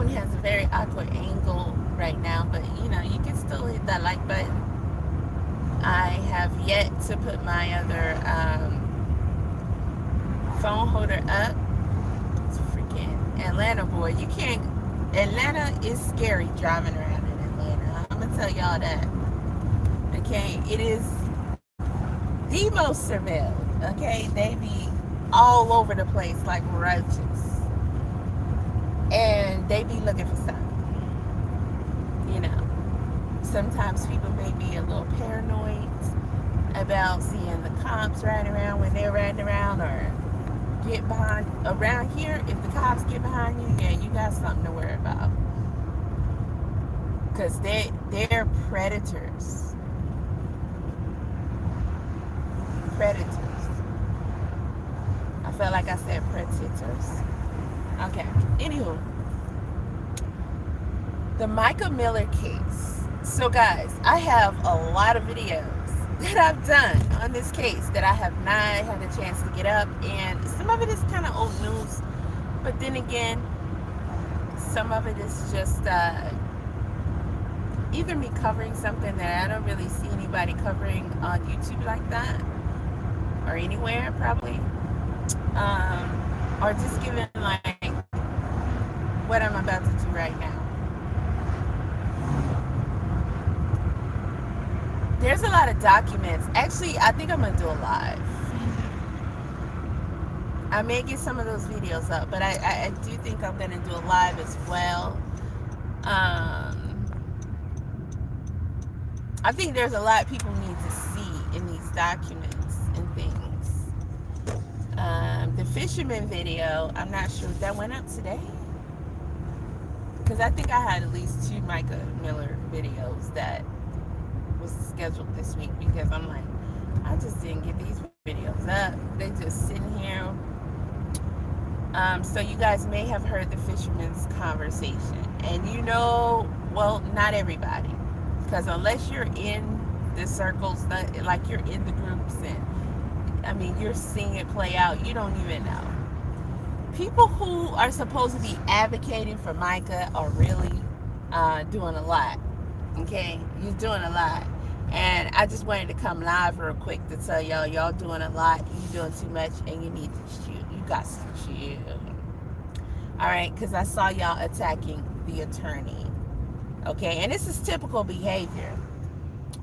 phone has a very awkward angle right now, but you know, you can still hit that like button. I have yet to put my other phone holder up. It's freaking Atlanta, boy. You can't. Atlanta is scary driving around in Atlanta. I'm gonna tell y'all that. Okay, it is the most surveilled. Okay, they be all over the place like roaches, and they be looking for stuff. You know, sometimes people may be a little paranoid about seeing the cops riding around when they're riding around, or get behind around here. If the cops get behind you, yeah, you got something to worry about, because they're predators. I felt like I said predators. Okay. Anywho, the Micah Miller case. So guys, I have a lot of videos that I've done on this case that I have not had a chance to get up, and some of it is kind of old news, but then again, some of it is just either me covering something that I don't really see anybody covering on YouTube like that, or anywhere probably, or just giving like what I'm about to do right now. There's a lot of documents. Actually, I think I'm gonna do a live. I may get some of those videos up, but I do think I'm gonna do a live as well. I think there's a lot people need to see in these documents and things. The fisherman video, I'm not sure if that went up today, because I think I had at least 2 Micah Miller videos that was scheduled this week, because I'm like, I just didn't get these videos up. They just sitting here. So you guys may have heard the fisherman's conversation, and you know, well, not everybody, because unless you're in the circles, that like you're in the groups, and I mean, you're seeing it play out, you don't even know. People who are supposed to be advocating for Mica are really doing a lot. Okay, you're doing a lot, and I just wanted to come live real quick to tell y'all doing a lot, you doing too much, and you need to chill. You got to chill. All right, because I saw y'all attacking the attorney. Okay, and this is typical behavior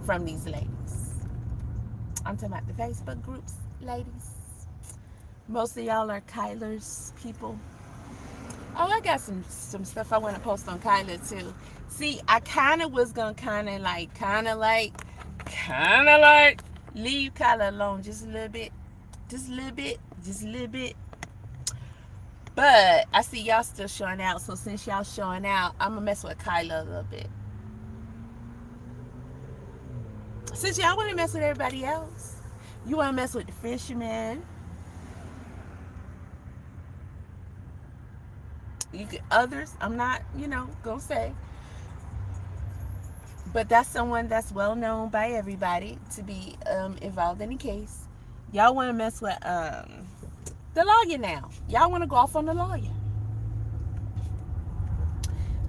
from these ladies. I'm talking about the Facebook groups, ladies. Most of y'all are Kyler's people. Oh, I got some stuff I want to post on Kyler too. See, I kind of was gonna kind of like leave Kyler alone just a little bit, just a little bit. But I see y'all still showing out, so since y'all showing out, I'm gonna mess with Kyler a little bit. Since y'all want to mess with everybody else, you want to mess with the fisherman. You get others. I'm not, gonna say. But that's someone that's well known by everybody to be involved in the case. Y'all want to mess with the lawyer now. Y'all want to go off on the lawyer.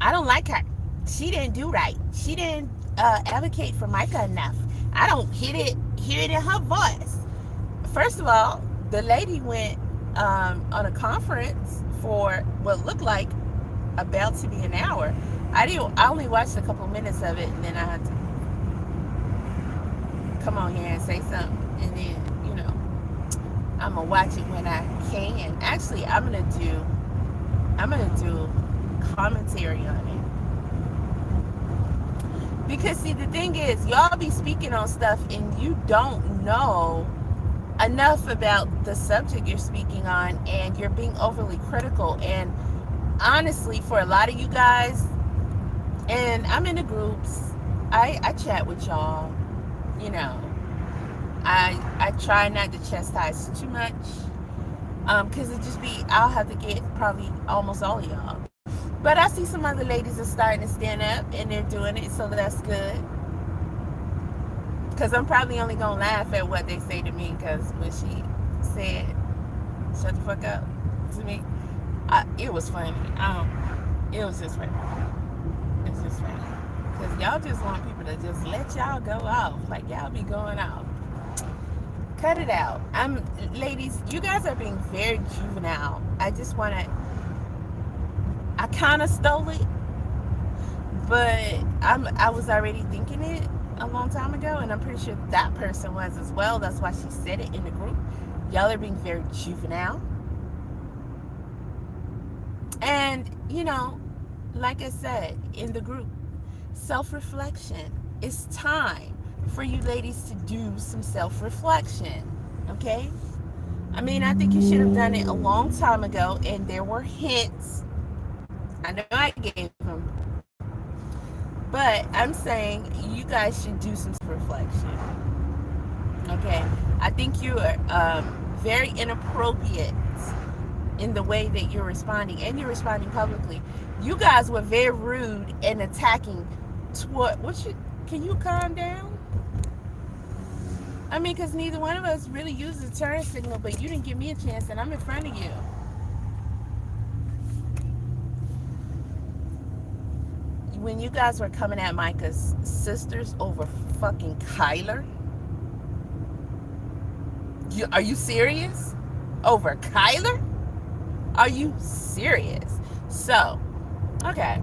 I don't like her. She didn't do right. She didn't advocate for Mica enough. I don't hear it in her voice. First of all, the lady went on a conference for what looked like about to be an hour. I only watched a couple minutes of it, and then I had to come on here and say something, and then I'm gonna watch it when I can. Actually, I'm gonna do commentary on it, because see, the thing is, y'all be speaking on stuff and you don't know enough about the subject you're speaking on, and you're being overly critical. And honestly, for a lot of you guys, and I'm in the groups, I chat with y'all, I try not to chastise too much, because I'll have to get probably almost all of y'all. But I see some other ladies are starting to stand up, and they're doing it, so that's good. Because I'm probably only going to laugh at what they say to me, because when she said, shut the fuck up, to me, it was funny. It was just funny. It's just funny. Because y'all just want people to just let y'all go off. Like, y'all be going off. Cut it out. Ladies, you guys are being very juvenile. I just want to, I kind of stole it, but I was already thinking it a long time ago, and I'm pretty sure that person was as well. That's why she said it in the group. Y'all are being very juvenile. And, you know, like I said in the group, self-reflection. It's time for you ladies to do some self-reflection, okay? I mean, I think you should have done it a long time ago, and there were hints. I know I gave them, but I'm saying you guys should do some reflection, okay? I think you are very inappropriate in the way that you're responding, and you're responding publicly. You guys were very rude and attacking toward, can you calm down? I mean, because neither one of us really used the turn signal, but you didn't give me a chance, and I'm in front of you. When you guys were coming at Micah's sisters over fucking Kyler, are you serious? Over Kyler? Are you serious? So, okay.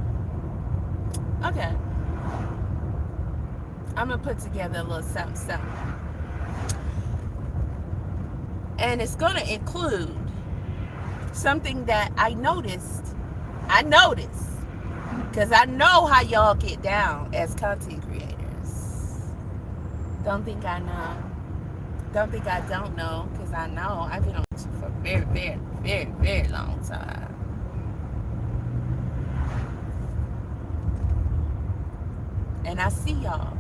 I'm going to put together a little something. And it's going to include something that I noticed. Because I know how y'all get down as content creators. Don't think I know. Don't think I don't know, because I know. I've been on YouTube for a very, very, very, very long time. And I see y'all.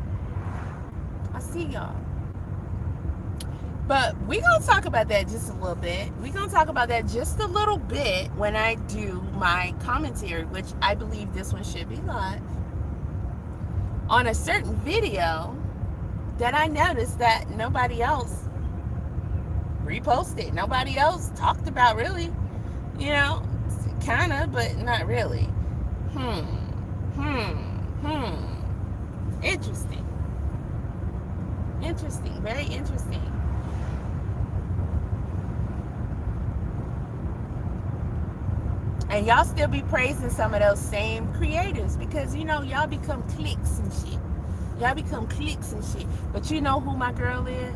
But we're going to talk about that just a little bit. We're going to talk about that just a little bit when I do my commentary, which I believe this one should be live, on a certain video that I noticed that nobody else reposted. Nobody else talked about, really. You know, kind of, but not really. Interesting. Very interesting. And y'all still be praising some of those same creators because, you know, y'all become cliques and shit. But you know who my girl is?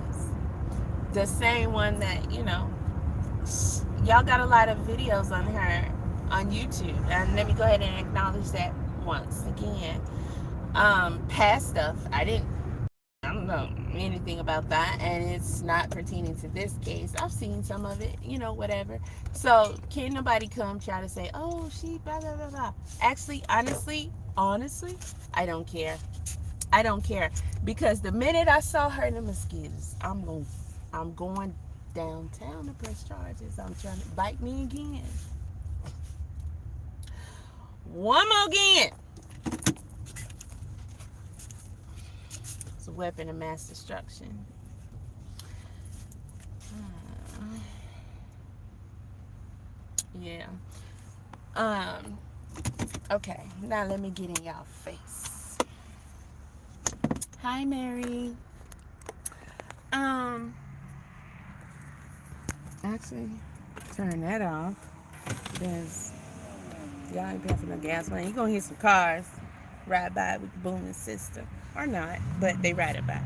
The same one that, you know, y'all got a lot of videos on her on YouTube. And let me go ahead and acknowledge that once again. Past stuff, I don't know anything about that, and it's not pertaining to this case. I've seen some of it, you know, whatever. So can't nobody come try to say, oh, she blah blah blah blah. Actually, honestly, I don't care. Because the minute I saw her in the mosquitoes, I'm going downtown to press charges. I'm trying to bite me again. One more again. It's a weapon of mass destruction. Yeah. Okay, now let me get in y'all face. Hi, Mary. Actually, turn that off because y'all ain't paying for no gas money. You gonna hear some cars ride by with the booming system, or not, but they ride it by.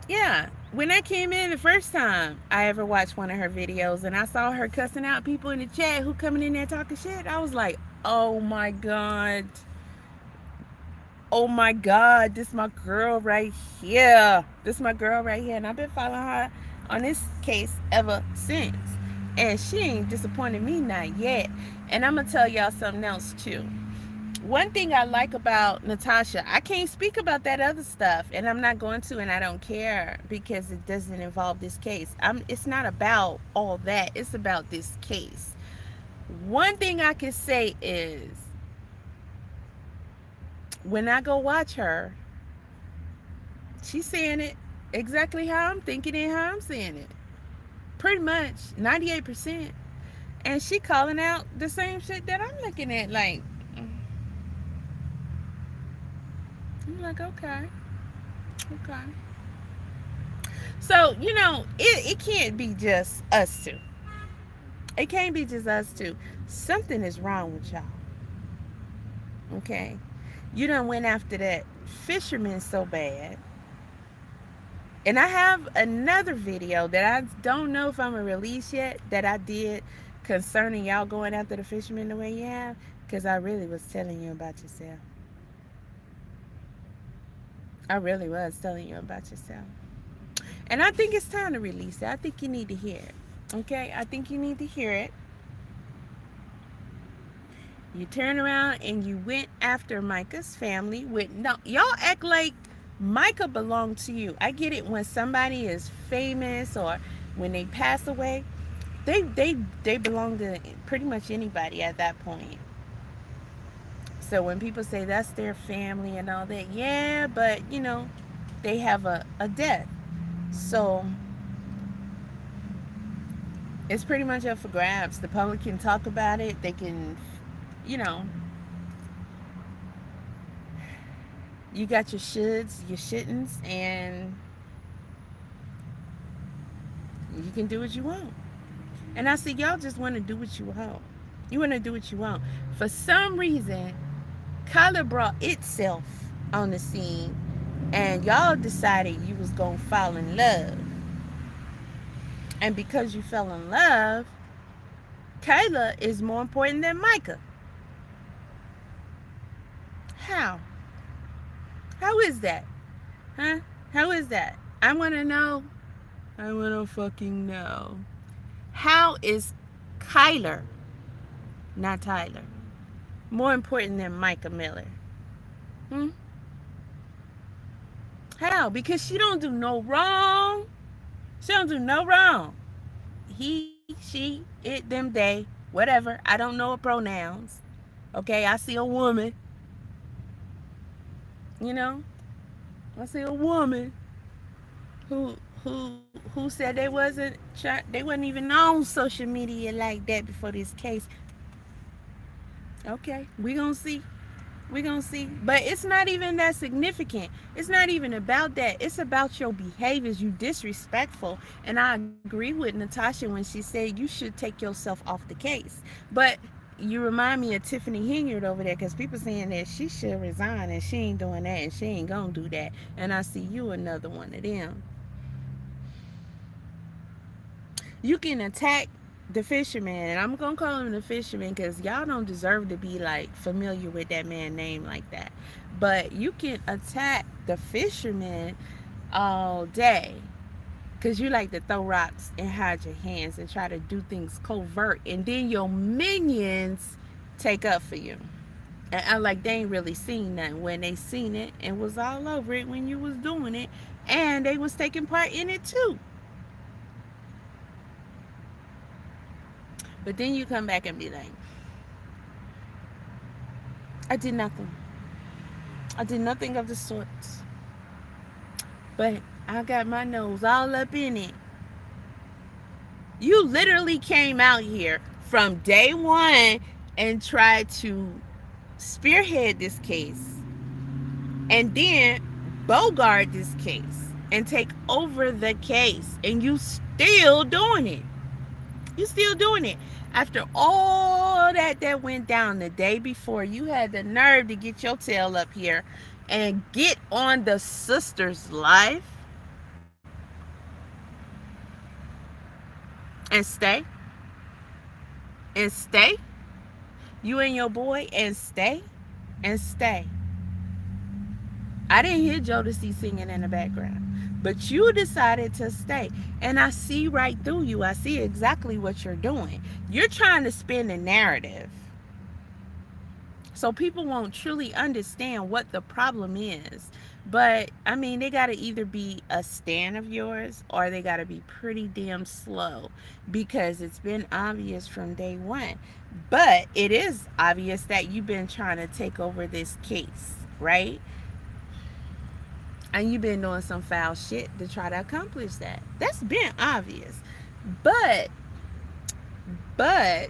Yeah, when I came in the first time I ever watched one of her videos and I saw her cussing out people in the chat who coming in there talking shit, I was like, oh my god, this my girl right here. And I've been following her on this case ever since, and she ain't disappointed me, not yet. And I'm gonna tell y'all something else too. One thing I like about Natasha, I can't speak about that other stuff, and I'm not going to, and I don't care because it doesn't involve this case. It's not about all that. It's about this case. One thing I can say is, when I go watch her, she's saying it exactly how I'm thinking and how I'm saying it. Pretty much 98%. And she calling out the same shit that I'm looking at. Like, I'm like, okay, okay. So, it can't be just us two. It can't be just us two. Something is wrong with y'all. Okay? You done went after that fisherman so bad. And I have another video that I don't know if I'm going to release yet that I did concerning y'all going after the fisherman the way you have. Because I really was telling you about yourself. I really was telling you about yourself. And I think it's time to release it. I think you need to hear it. Okay? I think you need to hear it. You turn around and you went after Micah's family with no, y'all act like Mica belonged to you. I get it when somebody is famous or when they pass away, they belong to pretty much anybody at that point. So when people say that's their family and all that, yeah, but they have a death. So it's pretty much up for grabs. The public can talk about it. They can, you know, you got your shoulds, your shouldn'ts, and you can do what you want. And I see y'all just want to do what you want. You want to do what you want. For some reason, color brought itself on the scene, and y'all decided you was going to fall in love. And because you fell in love, Kayla is more important than Micah. How? How is that? Huh? How is that? I want to know. I want to fucking know. How is Kyler, not Tyler, more important than Micah Miller? Hmm? How? Because she don't do no wrong. She don't do no wrong. He, she, it, them, they, whatever. I don't know her pronouns. Okay, I see a woman. You know, I see a woman who said they wasn't even on social media like that before this case. Okay, we gonna see. We gonna see. But it's not even that significant. It's not even about that. It's about your behaviors. You disrespectful. And I agree with Natasha when she said you should take yourself off the case. But you remind me of Tiffany Hinyard over there, because people saying that she should resign and she ain't doing that and she ain't gonna do that. And I see you another one of them. You can attack the fisherman, and I'm gonna call him the fisherman because y'all don't deserve to be like familiar with that man's name like that. But you can attack the fisherman all day because you like to throw rocks and hide your hands and try to do things covert, and then your minions take up for you. And I like they ain't really seen nothing when they seen it and was all over it when you was doing it, and they was taking part in it too. But then you come back and be like, I did nothing. I did nothing of the sort. But I got my nose all up in it. You literally came out here from day one and tried to spearhead this case and then bogart this case and take over the case. And you still doing it. You still doing it. After all that went down the day before, you had the nerve to get your tail up here and get on the sister's life and stay. And stay. You and your boy and stay. And stay. I didn't hear Jodeci singing in the background. But you decided to stay. And I see right through you. I see exactly what you're doing. You're trying to spin a narrative so people won't truly understand what the problem is. But, I mean, they got to either be a stan of yours or they got to be pretty damn slow, because it's been obvious from day one. But it is obvious that you've been trying to take over this case, right? And you've been doing some foul shit to try to accomplish that. That's been obvious. But But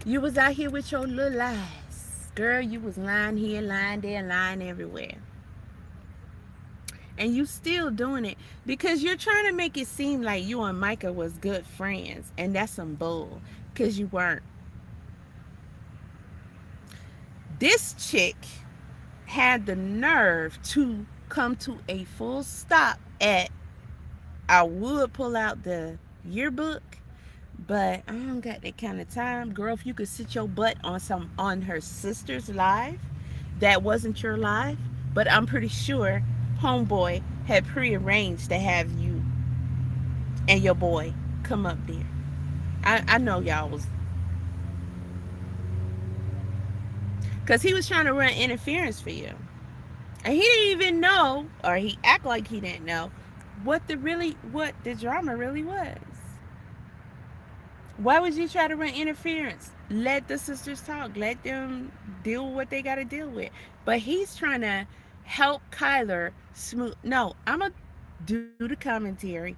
you was out here with your little lies. Girl, you was lying here, lying there, lying everywhere. And you still doing it because you're trying to make it seem like you and Micah was good friends. And that's some bull. Because you weren't. This chick had the nerve to come to a full stop at, I would pull out the yearbook, but I don't got that kind of time. Girl, if you could sit your butt on her sister's live, that wasn't your live. But I'm pretty sure homeboy had prearranged to have you and your boy come up there. I know y'all was, because he was trying to run interference for you. And he didn't even know, or he act like he didn't know, what the drama really was. Why would you try to run interference? Let the sisters talk. Let them deal with what they got to deal with. But he's trying to help Kyler smooth. No, I'm going to do the commentary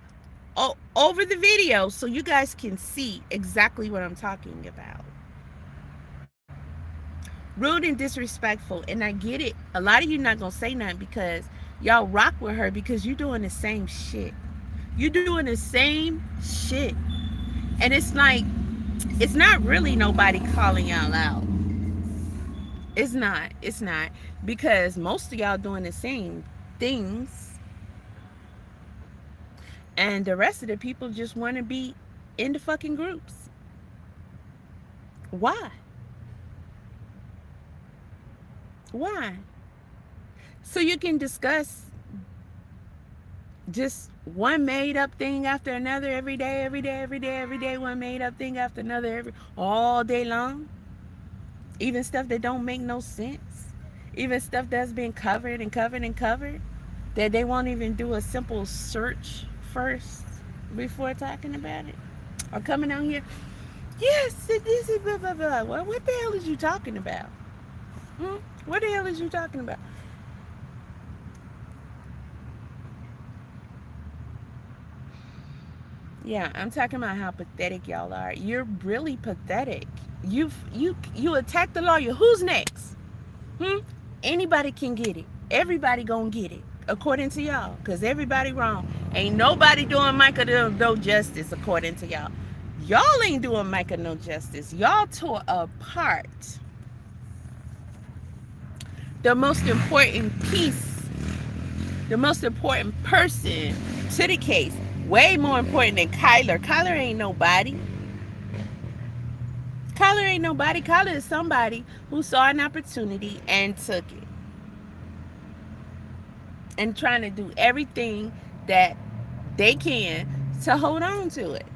over the video so you guys can see exactly what I'm talking about. Rude and disrespectful. And I get it. A lot of you not going to say nothing because y'all rock with her because you're doing the same shit. You're doing the same shit. And it's like, it's not really nobody calling y'all out. It's not. It's not. Because most of y'all doing the same things. And the rest of the people just want to be in the fucking groups. Why? Why? So you can discuss just one made up thing after another every day, one made up thing after another all day long. Even stuff that don't make no sense. Even stuff that's been covered and covered and covered, that they won't even do a simple search first before talking about it. Or coming on here, yes, this is blah, blah, blah. Well, what the hell is you talking about? What the hell is you talking about? Yeah, I'm talking about how pathetic y'all are. You're really pathetic. You attack the lawyer. Who's next? Anybody can get it. Everybody gonna get it, according to y'all. Because everybody wrong. Ain't nobody doing Micah no justice, according to y'all. Y'all ain't doing Micah no justice. Y'all tore apart the most important piece, the most important person to the case. Way more important than Kyler. Kyler ain't nobody. Kyler ain't nobody. Kyler is somebody who saw an opportunity and took it. And trying to do everything that they can to hold on to it.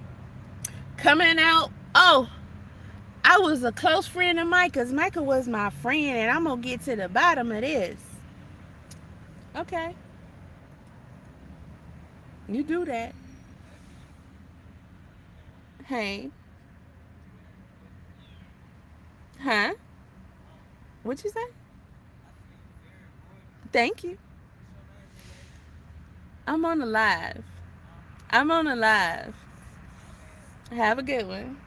Coming out, oh, I was a close friend of Micah's. Micah was my friend, and I'm going to get to the bottom of this. Okay. You do that. Hey. Huh? What you say? Thank you. I'm on a live. I'm on a live. Have a good one.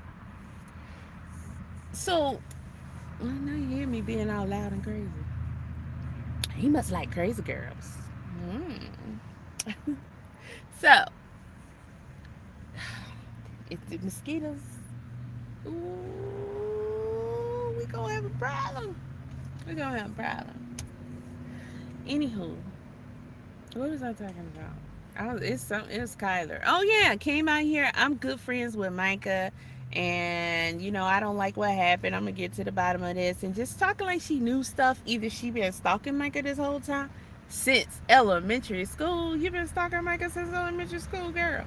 So, I know you hear me being all loud and crazy. He must like crazy girls. So, if the mosquitoes, ooh, we gonna have a problem. We're gonna have a problem. Anywho, what was I talking about? It's Kyler. Oh yeah, came out here. I'm good friends with Mica, and I don't like what happened. I'm gonna get to the bottom of this, and just talking like she knew stuff. Either she been stalking Mica this whole time since elementary school. You've been stalking Mica since elementary school, girl.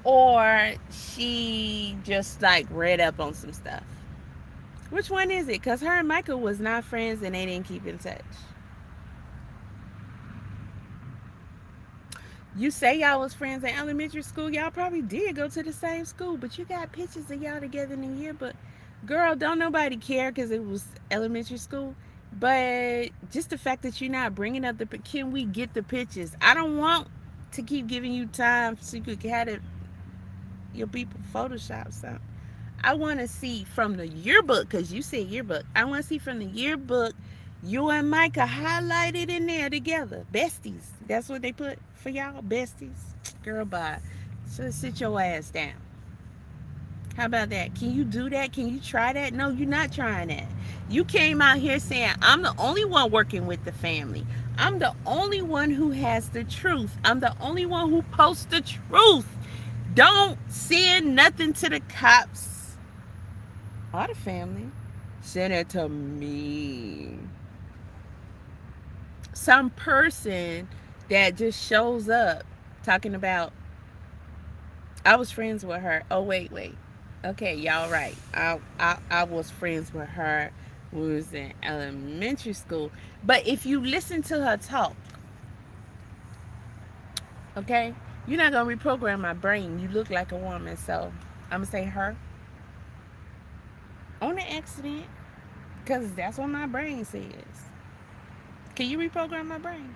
Or she just like read up on some stuff. Which one is it? Because her and Michael was not friends and they didn't keep in touch. You say y'all was friends in elementary school. Y'all probably did go to the same school, but you got pictures of y'all together in the yearbook. Girl, don't nobody care because it was elementary school. But just the fact that you're not bringing up can we get the pictures? I don't want to keep giving you time so you could have it. your people Photoshop something. I want to see from the yearbook, because you said yearbook. I want to see from the yearbook you and Micah highlighted in there together. Besties. That's what they put for y'all. Besties. Girl, bye. So sit your ass down. How about that? Can you do that? Can you try that? No, you're not trying that. You came out here saying, I'm the only one working with the family. I'm the only one who has the truth. I'm the only one who posts the truth. Don't send nothing to the cops or the family. Send it to me. Some person that just shows up talking about, I was friends with her. Oh, wait. Okay, y'all right. I was friends with her when we was in elementary school. But if you listen to her talk, okay, you're not going to reprogram my brain. You look like a woman, so I'm going to say her on the accident, because that's what my brain says. Can you reprogram my brain?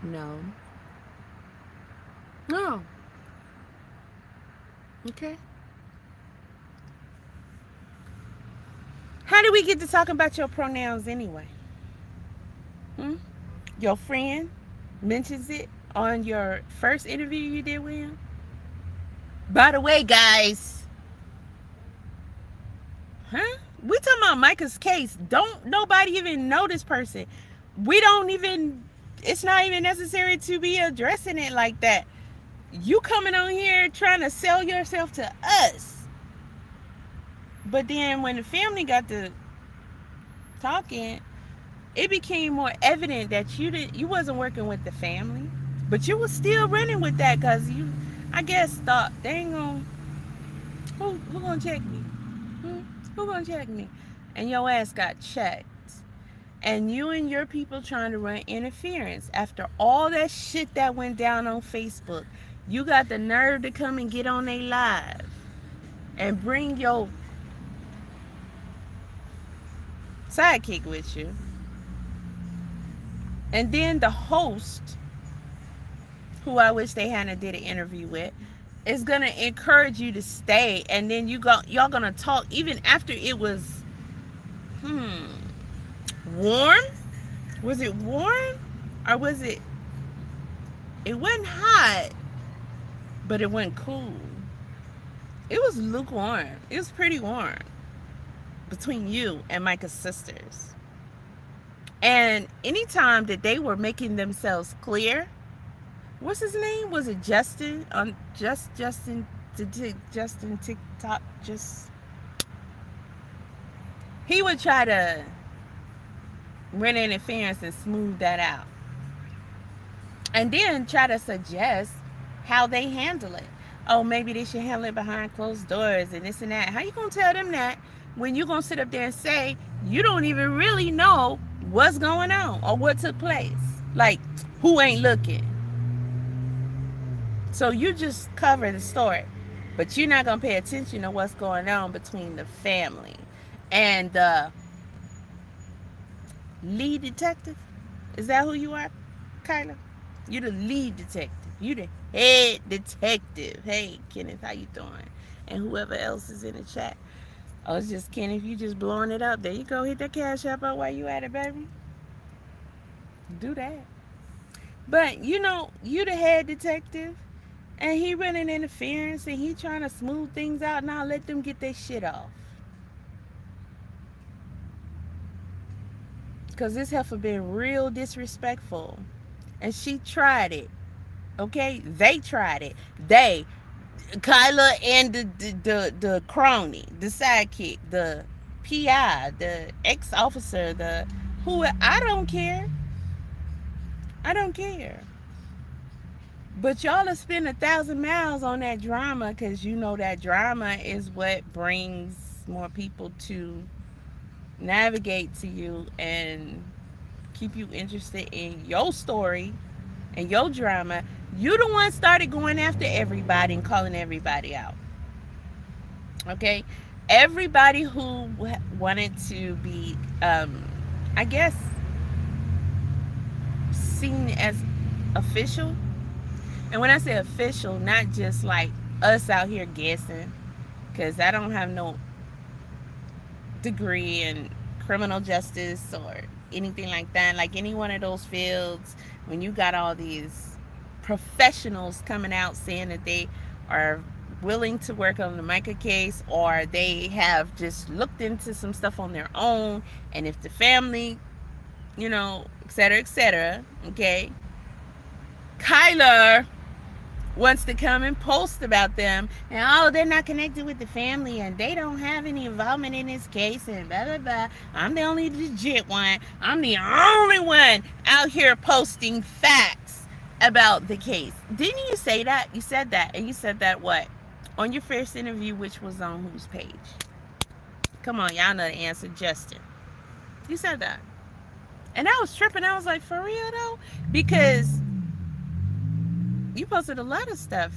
No. No. Okay. How did we get to talking about your pronouns anyway? Your friend mentions it on your first interview you did with him. By the way, guys, we talking about Micah's case. Don't nobody even know this person. We don't even. It's not even necessary to be addressing it like that. You coming on here trying to sell yourself to us. But then when the family got to talking, it became more evident that you wasn't working with the family, but you was still running with that because you, I guess, thought they ain't gonna, who gonna check me? Who gonna check me? And your ass got checked. And you and your people trying to run interference after all that shit that went down on Facebook. You got the nerve to come and get on a live and bring your sidekick with you. And then the host, who I wish they hadn't did an interview with, is gonna encourage you to stay. And then y'all gonna talk even after it was warm. Was it warm? Or was it wasn't hot, but it wasn't cool. It was lukewarm. It was pretty warm between you and Micah's sisters. And anytime that they were making themselves clear, what's his name? Was it Justin? Justin TikTok. He would try to run interference and smooth that out, and then try to suggest how they handle it. Oh, maybe they should handle it behind closed doors and this and that. How you gonna tell them that when you gonna sit up there and say you don't even really know what's going on or what took place? Like, who ain't looking? So you just cover the story, but you're not gonna pay attention to what's going on between the family and the lead detective. Is that who you are, Kyla? You're the lead detective. You the head detective. Hey, Kenneth, how you doing? And whoever else is in the chat. Oh, it's just Kenneth. You just blowing it up. There you go. Hit that cash app out while you at it, baby. Do that. But, you know, you the head detective. And he running interference. And he trying to smooth things out. Now let them get their shit off. Because this heifer been real disrespectful. And she tried it. Okay? They tried it. They, Kyla and the crony, the sidekick, the PI, the ex-officer, the who, I don't care. I don't care. But y'all have spent 1,000 miles on that drama because you know that drama is what brings more people to navigate to you and keep you interested in your story and your drama. You the one started going after everybody and calling everybody out. Okay? Everybody who wanted to be, I guess, seen as official. And when I say official, not just like us out here guessing, because I don't have no degree in criminal justice or anything like that. Like any one of those fields, when you got all these professionals coming out saying that they are willing to work on the Mica case, or they have just looked into some stuff on their own, and if the family, et cetera, okay, Kyler wants to come and post about them, and they're not connected with the family and they don't have any involvement in this case and blah blah blah. I'm the only legit one. I'm the only one out here posting facts about the case. Didn't you say that? You said that, and you said that what? On your first interview, which was on whose page? Come on, y'all know the answer. Justin. You said that. And I was tripping. I was like, for real though? Because you posted a lot of stuff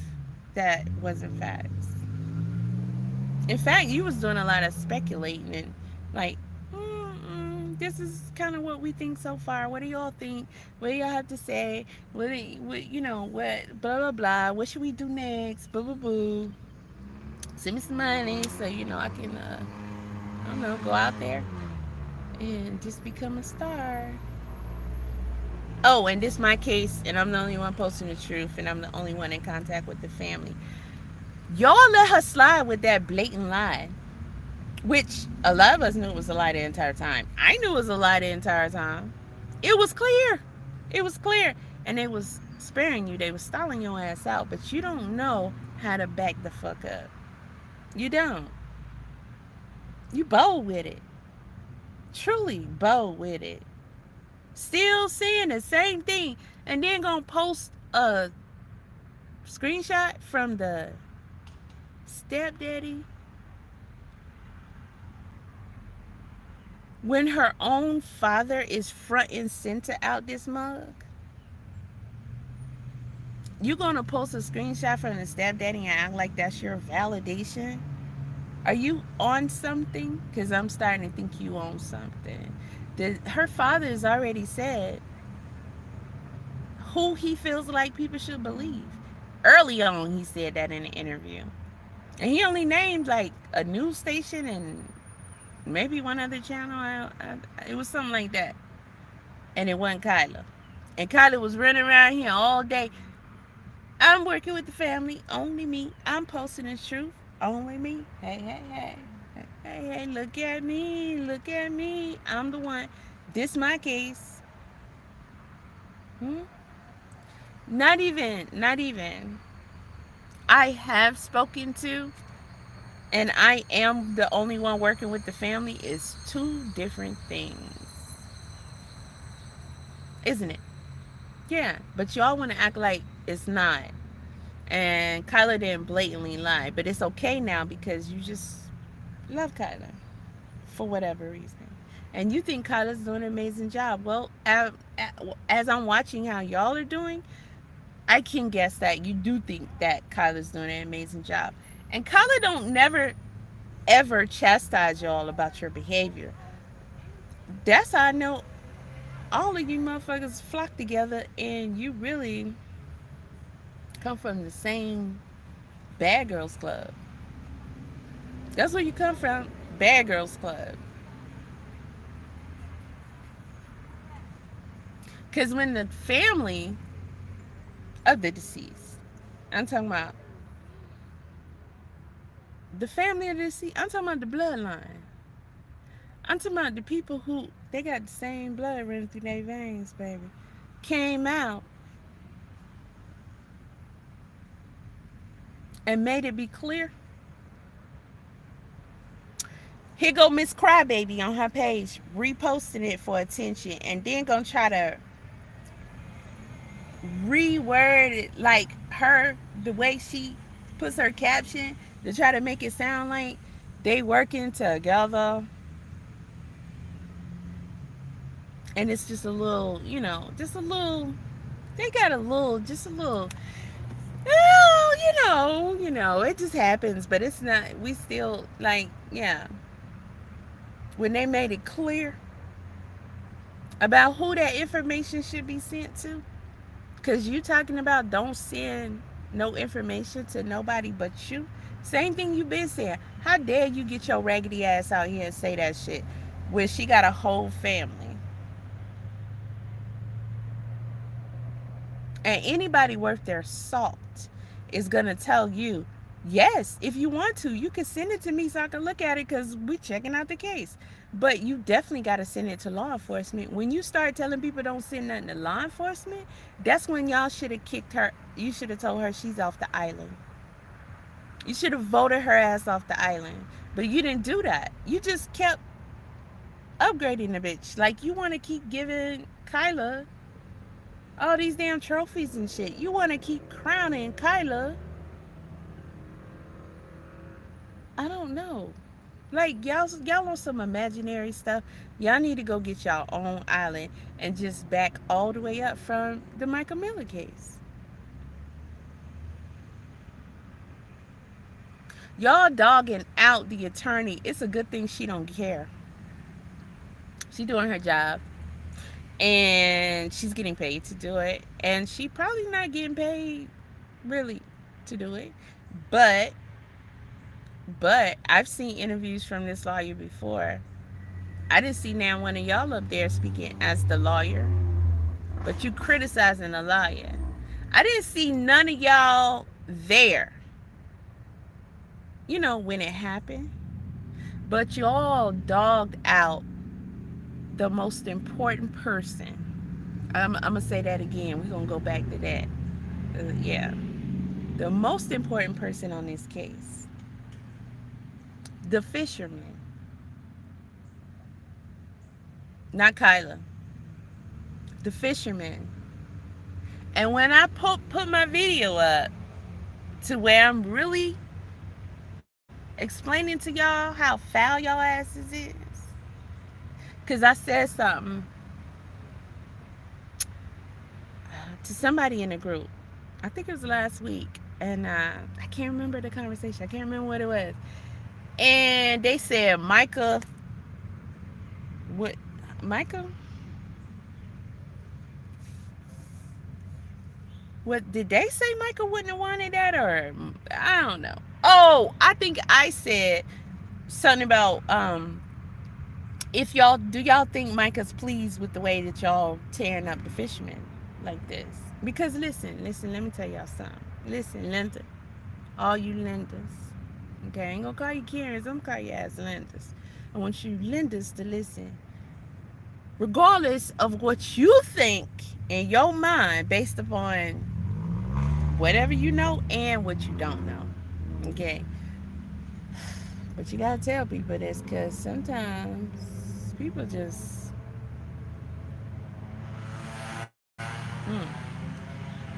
that wasn't facts. In fact, you was doing a lot of speculating and like, this is kind of what we think so far. What do y'all think? What do y'all have to say? What blah blah blah. What should we do next? Boo boo boo. Send me some money so I can I don't know, go out there and just become a star. Oh, and this is my case, and I'm the only one posting the truth, and I'm the only one in contact with the family. Y'all let her slide with that blatant lie, which a lot of us knew it was a lie the entire time. I knew it was a lie the entire time. It was clear. It was clear. And they was sparing you. They was stalling your ass out, but you don't know how to back the fuck up. You don't. You bold with it. Truly bold with it. Still saying the same thing, and then gonna post a screenshot from the stepdaddy when her own father is front and center out this mug. You gonna post a screenshot from the stepdaddy and act like that's your validation? Are you on something? Because I'm starting to think you on something. Her father has already said who he feels like people should believe. Early on, he said that in an interview. And he only named like a news station and maybe one other channel. It was something like that. And it wasn't Kyla. And Kyla was running around here all day. I'm working with the family. Only me. I'm posting the truth. Only me. Hey, hey, hey. Hey, hey, look at me. Look at me. I'm the one. This my case. Not even. I have spoken to, and I am the only one working with the family is two different things. Isn't it? Yeah, but y'all want to act like it's not. And Kyla didn't blatantly lie, but it's okay now because you just love Kyla for whatever reason. And you think Kyla's doing an amazing job. Well, as I'm watching how y'all are doing, I can guess that you do think that Kyla's doing an amazing job. And Kyla don't never, ever chastise y'all about your behavior. That's how I know all of you motherfuckers flock together and you really come from the same Bad Girls Club. That's where you come from, Bad Girls Club. Because when the family of the deceased, I'm talking about the family of the deceased, I'm talking about the bloodline. I'm talking about the people who, they got the same blood running through their veins, baby. Came out and made it be clear. Here go Miss Crybaby on her page, reposting it for attention, and then gonna try to reword it like her, the way she puts her caption, to try to make it sound like they working together. And it's just a little, just a little, they got a little, just a little, it just happens, but it's not, we still, like, yeah. When they made it clear about who that information should be sent to, Because you talking about don't send no information to nobody but you. Same thing you been saying. How dare you get your raggedy ass out here and say that shit when she got a whole family? And anybody worth their salt is going to tell you, yes, if you want to, you can send it to me so I can look at it because we checking out the case. But you definitely got to send it to law enforcement. When you start telling people don't send nothing to law enforcement, that's when y'all should have kicked her. You should have told her she's off the island. You should have voted her ass off the island. But you didn't do that. You just kept upgrading the bitch. Like, you want to keep giving Kyla all these damn trophies and shit. You want to keep crowning Kyla. I don't know. Like, y'all on some imaginary stuff. Y'all need to go get y'all own island and just back all the way up from the Micah Miller case. Y'all dogging out the attorney. It's a good thing she don't care. She doing her job. And she's getting paid to do it. And she probably not getting paid really to do it. But I've seen interviews from this lawyer before. I didn't see now one of y'all up there speaking as the lawyer, but you criticizing the lawyer. I didn't see none of y'all there, you know, when it happened. But y'all dogged out the most important person. I'm going to say that again. We're going to go back to that. Yeah. The most important person on this case. The fisherman. Not Kyla. The fisherman. And when I put my video up to where I'm really explaining to y'all how foul y'all asses is, because I said something to somebody in the group. I think it was last week. And I can't remember the conversation. I can't remember what it was. And they said, Micah, what, Micah? What, did they say Micah wouldn't have wanted that? Or, I don't know. Oh, I think I said something about, if y'all, do y'all think Micah's pleased with the way that y'all tearing up the fishermen like this? Because listen, let me tell y'all something. Listen, lender, all you lenders, okay, I ain't gonna call you Karens, I'm gonna call you as lenders. I want you lenders to listen. Regardless of what you think in your mind, based upon whatever you know and what you don't know, okay? But you gotta tell people this, because sometimes people just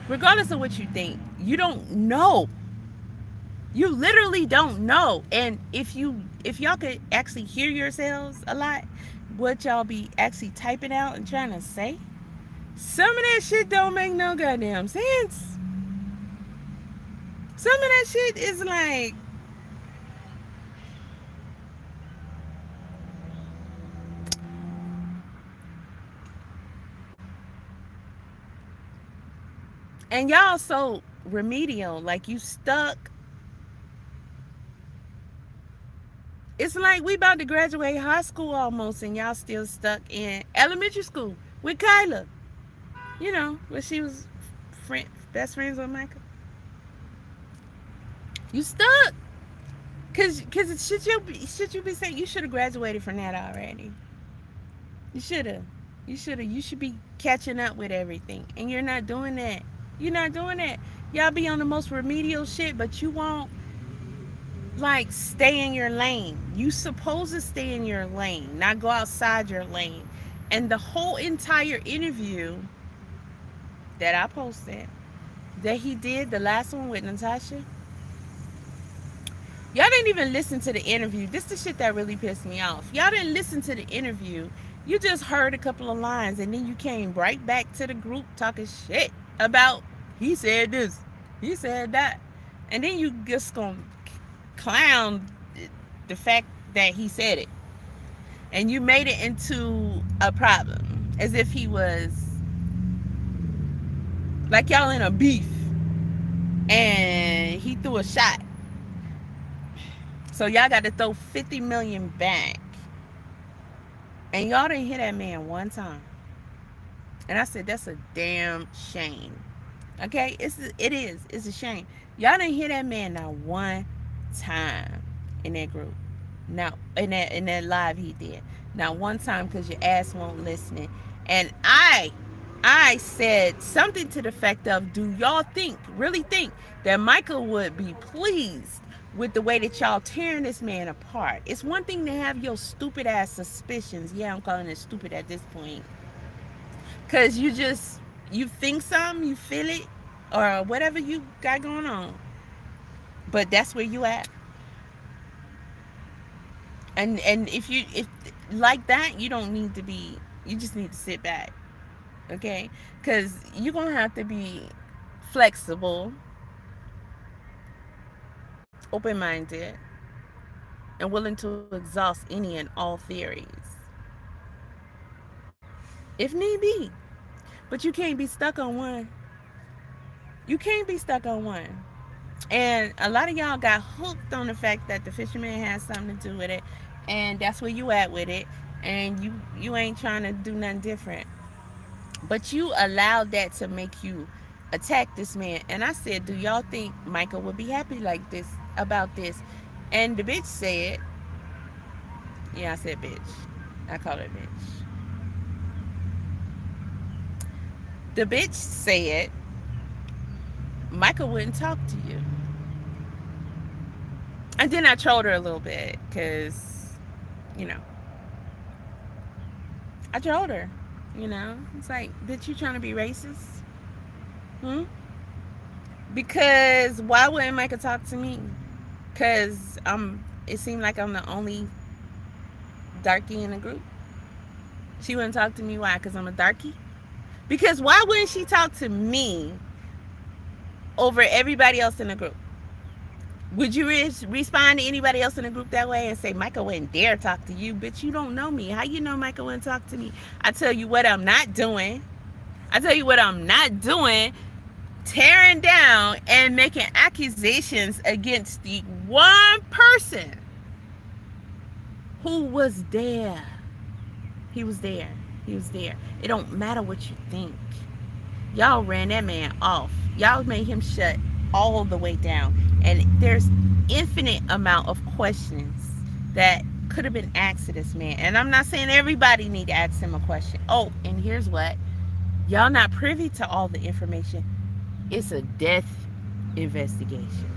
regardless of what you think, you don't know. You literally don't know. And if y'all could actually hear yourselves a lot, what y'all be actually typing out and trying to say, some of that shit don't make no goddamn sense. Some of that shit is like, and y'all so remedial, like you stuck. It's like we about to graduate high school almost, and y'all still stuck in elementary school with Kyla. You know, where she was best friends with Mica. You stuck. Cause should you be saying you should have graduated from that already? You should have. You should be catching up with everything, and you're not doing that. You're not doing that. Y'all be on the most remedial shit, but you won't like stay in your lane. You supposed to stay in your lane, not go outside your lane. And the whole entire interview that I posted, that he did, the last one with Natasha, y'all didn't even listen to the interview. This is the shit that really pissed me off. Y'all didn't listen to the interview. You just heard a couple of lines, and then you came right back to the group talking shit about he said this, he said that, and then you just gonna clown the fact that he said it, and you made it into a problem as if he was Like y'all in a beef and he threw a shot. So y'all got to throw 50 million back. And y'all didn't hit that man one time. And I said, that's a damn shame. Okay? It is. It's a shame. Y'all didn't hit that man not one time in that group. Now in that live he did. Not one time because your ass won't listen. And I said something to the effect of, do y'all really think that Michael would be pleased with the way that y'all tearing this man apart? It's one thing to have your stupid ass suspicions. Yeah, I'm calling it stupid at this point. Cause you think something, you feel it, or whatever you got going on. But that's where you at. And if like that, you don't need to be. You just need to sit back, okay? Because you're gonna have to be flexible, open-minded, and willing to exhaust any and all theories, if need be. But you can't be stuck on one. You can't be stuck on one. And a lot of y'all got hooked on the fact that the fisherman has something to do with it, and that's where you at with it, and you ain't trying to do nothing different. But you allowed that to make you attack this man. And I said, do y'all think Michael would be happy like this about this? And the bitch said, yeah, I said bitch. I call her bitch. The bitch said, Michael wouldn't talk to you. And then I trolled her a little bit because, you know, I trolled her. You know, it's like, bitch, you trying to be racist? Because why wouldn't Micah talk to me? Because it seemed like I'm the only darkie in the group. She wouldn't talk to me. Why? Because I'm a darkie? Because why wouldn't she talk to me over everybody else in the group? Would you respond to anybody else in the group that way and say, Micah wouldn't dare talk to you? Bitch, you don't know me. How you know Micah wouldn't talk to me? I tell you what I'm not doing. Tearing down and making accusations against the one person who was there. He was there. It don't matter what you think. Y'all ran that man off. Y'all made him shut all the way down. And there's infinite amount of questions that could have been asked to this man. And I'm not saying everybody need to ask him a question. Oh, and here's what. Y'all not privy to all the information. It's a death investigation.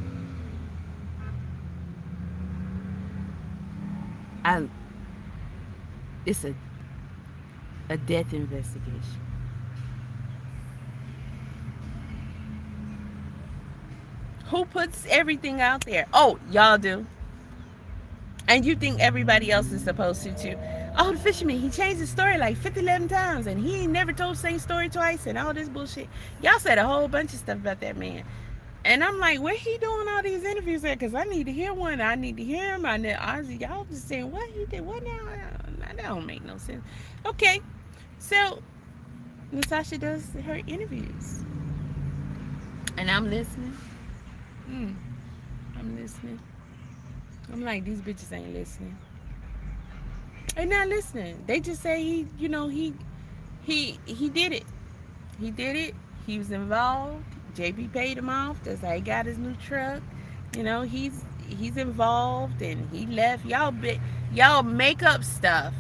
It's a death investigation. Who puts everything out there? Oh, y'all do. And you think everybody else is supposed to too. Oh, the fisherman, he changed his story like 11 times and he ain't never told the same story twice and all this bullshit. Y'all said a whole bunch of stuff about that man. And I'm like, where he doing all these interviews at? Because I need to hear one. I need to hear him. Y'all just saying, what he did? What now? That don't make no sense. Okay, so Natasha does her interviews. And I'm listening. I'm listening. I'm like, these bitches ain't listening. They're not listening. They just say he did it. He did it. He was involved. JB paid him off. That's how he got his new truck. You know, he's involved and he left. Y'all make up stuff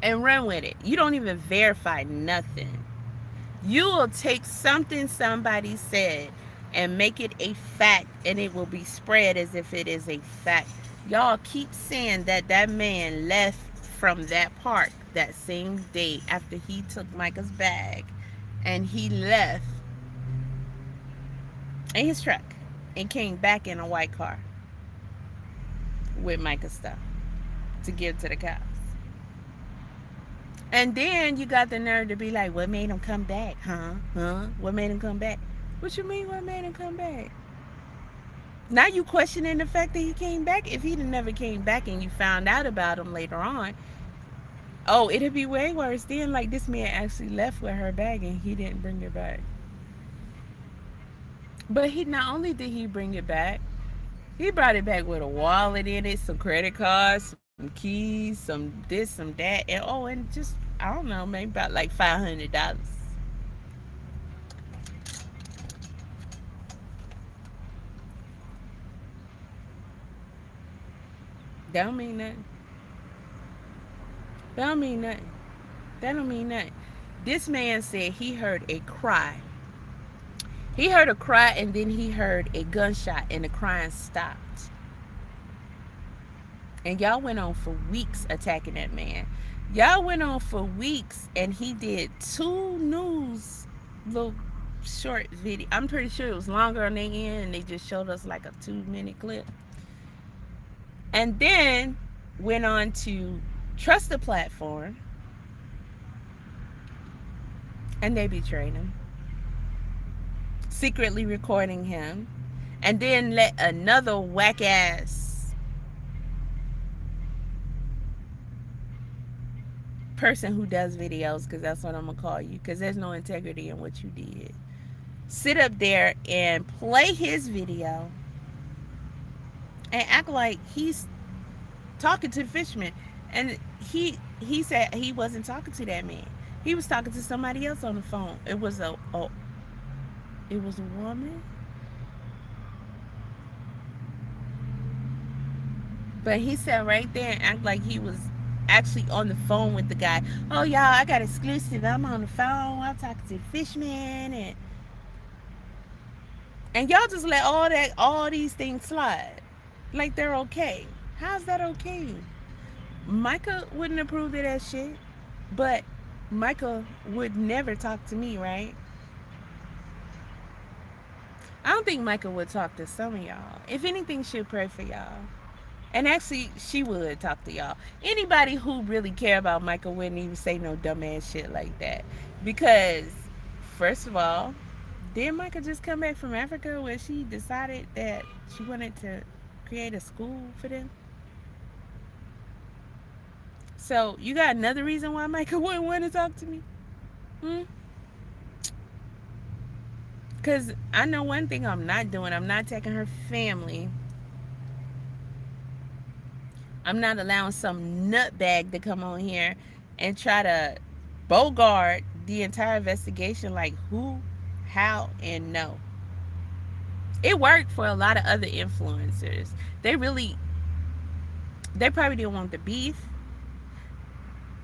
and run with it. You don't even verify nothing. You will take something somebody said and make it a fact, and it will be spread as if it is a fact. Y'all keep saying that man left from that park that same day after he took Micah's bag, and he left in his truck and came back in a white car with Micah's stuff to give to the cops. And then you got the nerve to be like, what made him come back? What made him come back? What you mean, what made him come back? Now you questioning the fact that he came back. If he never came back and you found out about him later on, Oh, it'd be way worse then. Like this man actually left with her bag and he didn't bring it back. But he not only did he bring it back, he brought it back with a wallet in it, some credit cards, some keys, some this, some that, and oh, and just I don't know, maybe about like $500. That don't mean nothing. That don't mean nothing. That don't mean nothing. This man said he heard a cry. He heard a cry and then he heard a gunshot and the crying stopped. And y'all went on for weeks attacking that man. Y'all went on for weeks and he did two news little short video. I'm pretty sure it was longer on their end and they just showed us like a 2-minute clip. And then went on to trust the platform and they betrayed him. Secretly recording him. And then let another whack ass person who does videos, because that's what I'm gonna call you, because there's no integrity in what you did, sit up there and play his video and act like he's talking to the fisherman. And he said he wasn't talking to that man. He was talking to somebody else on the phone. It was a woman. But he sat right there and act like he was actually on the phone with the guy. Oh, y'all, I got exclusive. I'm on the phone. I'm talking to the fisherman, and y'all just let all these things slide like they're okay. How's that okay? Micah wouldn't approve of that shit, but Micah would never talk to me, right? I don't think Micah would talk to some of y'all. If anything, she'll pray for y'all. And actually, she would talk to y'all. Anybody who really care about Michael wouldn't even say no dumbass shit like that. Because, first of all, did Michael just come back from Africa where she decided that she wanted to create a school for them? So, you got another reason why Michael wouldn't want to talk to me? Hmm? Because I know one thing I'm not doing. I'm not taking her family. I'm not allowing some nutbag to come on here and try to bogart the entire investigation like who, how, and no. It worked for a lot of other influencers. They probably didn't want the beef.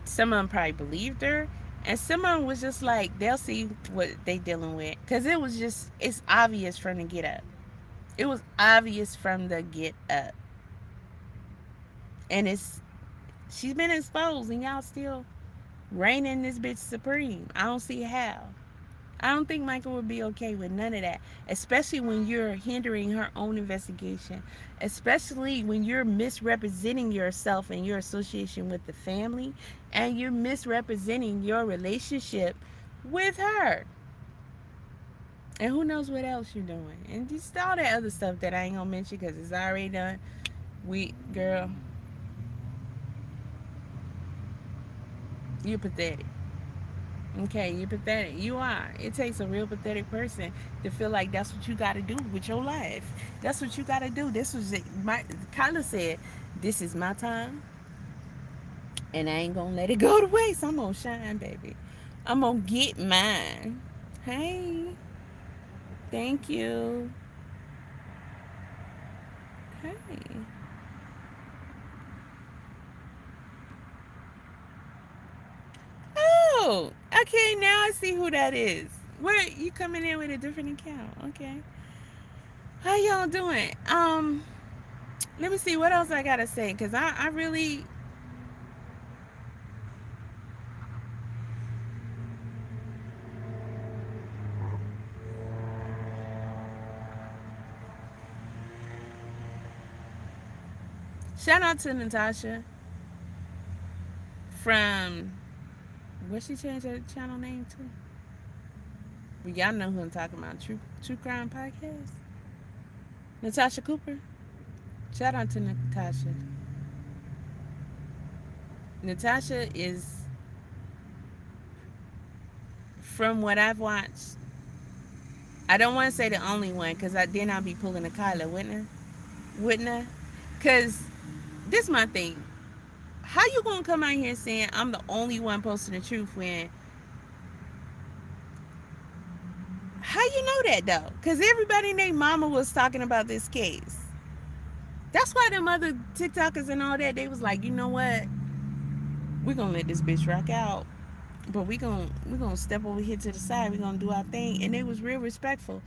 Some of them probably believed her. And some of them was just like, they'll see what they dealing with. Because it's obvious from the get up. It was obvious from the get up. And she's been exposed and y'all still reigning this bitch supreme. I don't see how. I don't think Michael would be okay with none of that, especially when you're hindering her own investigation, especially when you're misrepresenting yourself and your association with the family, and you're misrepresenting your relationship with her. And who knows what else you're doing. And just all that other stuff that I ain't gonna mention because it's already done. Girl, you're pathetic. Okay, you're pathetic. You are. It takes a real pathetic person to feel like that's what you got to do with your life. That's what you got to do. This was it. Kyla said, "This is my time, and I ain't gonna let it go to waste. I'm gonna shine, baby. I'm gonna get mine." Hey, thank you. Hey. Oh, okay. Now I see who that is. Where you coming in with a different account? Okay. How y'all doing? Let me see what else I gotta say, cause I really shout out to Natasha from what she changed her channel name to. Well, y'all know who I'm talking about. True Crime Podcast. Natasha Cooper. Shout out to Natasha. Natasha is, from what I've watched, I don't want to say the only one because then I'll be pulling a Kyla, wouldn't I? Wouldn't I? Because this is my thing. How you gonna come out here saying I'm the only one posting the truth when, how you know that though? Because everybody named Mama was talking about this case. That's why them other TikTokers and all that, they was like, you know what? We're gonna let this bitch rock out. But we gonna step over here to the side, we're gonna do our thing. And they was real respectful.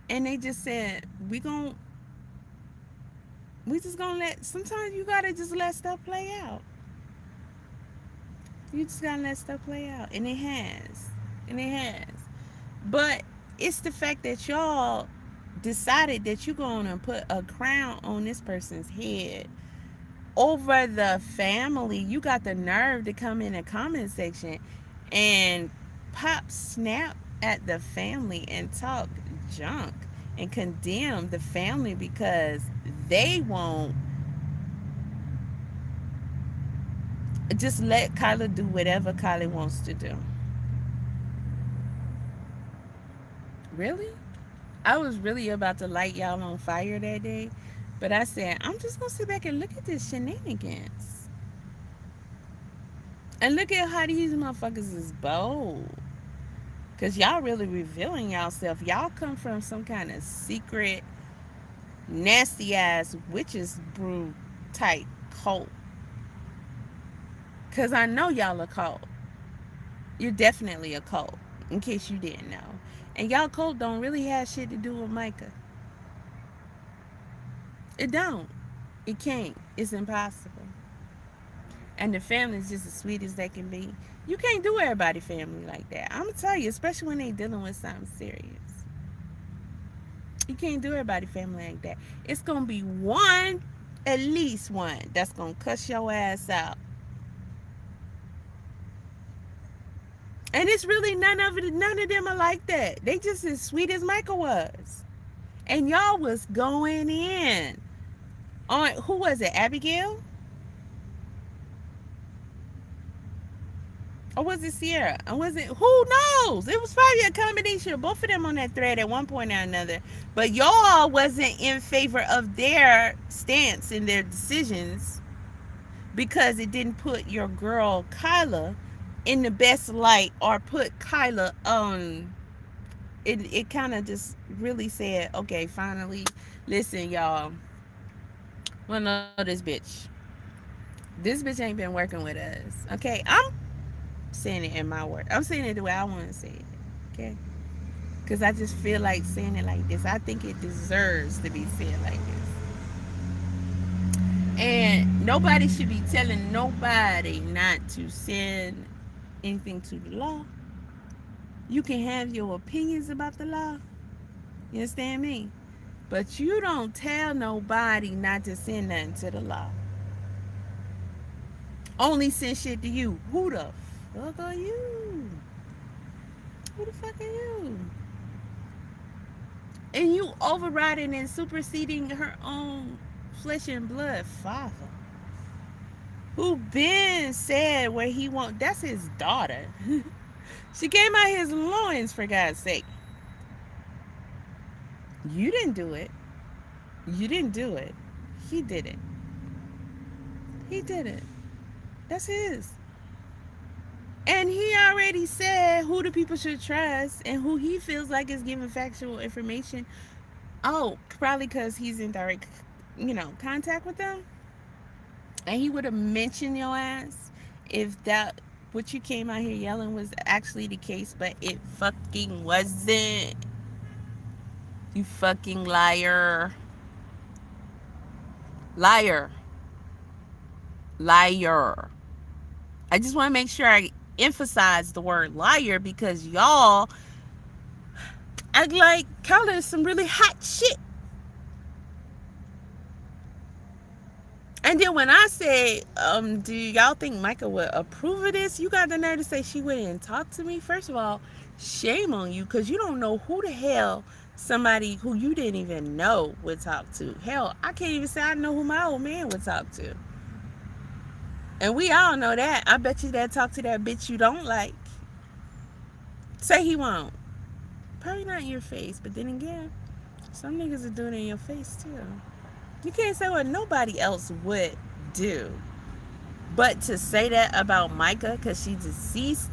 And they just said, we just gonna let, sometimes you gotta just let stuff play out. You just gotta let stuff play out. And it has. And it has. But it's the fact that y'all decided that you're gonna put a crown on this person's head over the family. You got the nerve to come in the comment section and pop snap at the family and talk junk and condemn the family because they won't just let Kyla do whatever Kyla wants to do. Really? I was really about to light y'all on fire that day, but I said, I'm just going to sit back and look at this shenanigans. And look at how these motherfuckers is bold. Because y'all really revealing yourself. Y'all come from some kind of secret, nasty ass witches brew type cult. Because I know y'all a cult. You're definitely a cult, in case you didn't know. And y'all cult don't really have shit to do with Mica. It don't. It can't. It's impossible. And the family's just as sweet as they can be. You can't do everybody family like that. I'm gonna tell you, especially when they dealing with something serious. You can't do everybody family like that. It's gonna be one, at least one, that's gonna cuss your ass out. And it's really none of them are like that. They just as sweet as Michael was. And y'all was going in on, who was it, Abigail? Or was it Sierra? Or was it, who knows? It was probably a combination of both of them on that thread at one point or another. But y'all wasn't in favor of their stance and their decisions because it didn't put your girl Kyla in the best light or put Kyla on. It kind of just really said, okay, finally, listen, y'all. Well, know this bitch. This bitch ain't been working with us. Okay, I'm saying it in my word. I'm saying it the way I want to say it. Okay? Because I just feel like saying it like this. I think it deserves to be said like this. And nobody should be telling nobody not to send anything to the law. You can have your opinions about the law. You understand me? But you don't tell nobody not to send nothing to the law. Only send shit to you. Who the fuck are you? Who the fuck are you? And you overriding and superseding her own flesh and blood father. Who been said where he want, that's his daughter. She came out his loins, for God's sake. You didn't do it. You didn't do it. He did it. He did it. That's his. And he already said who the people should trust and who he feels like is giving factual information. Oh, probably because he's in direct, contact with them. And he would have mentioned your ass if that what you came out here yelling was actually the case, but it fucking wasn't. You fucking liar. Liar. Liar. I just want to make sure I emphasize the word liar because y'all act like Kyla is some really hot shit. And then when I said, do y'all think Mica would approve of this? You got the nerve to say she wouldn't talk to me? First of all, shame on you because you don't know who the hell somebody who you didn't even know would talk to. Hell, I can't even say I know who my old man would talk to. And we all know that. I bet you that talk to that bitch you don't like. Say he won't. Probably not in your face, but then again, some niggas are doing it in your face too. You can't say what nobody else would do. But to say that about Mica because she's deceased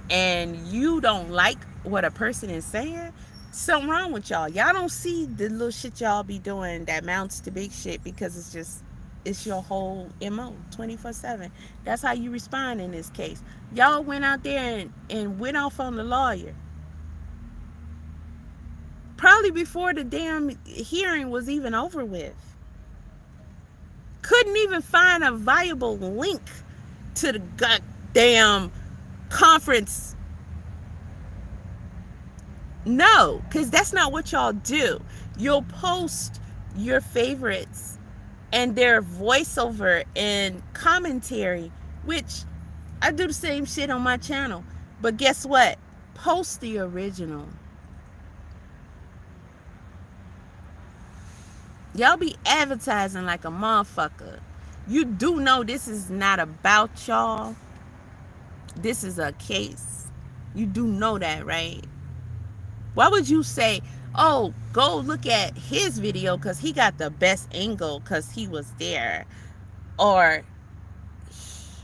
and you don't like what a person is saying, something wrong with y'all. Y'all don't see the little shit y'all be doing that mounts to big shit because it's your whole MO 24/7. That's how you respond in this case. Y'all went out there and went off on the lawyer. Probably before the damn hearing was even over with. Couldn't even find a viable link to the goddamn conference. No, because that's not what y'all do. You'll post your favorites and their voiceover and commentary, which I do the same shit on my channel. But guess what? Post the original. Y'all be advertising like a motherfucker. You do know this is not about y'all. This is a case. You do know that, right? Why would you say, oh, go look at his video because he got the best angle because he was there? Or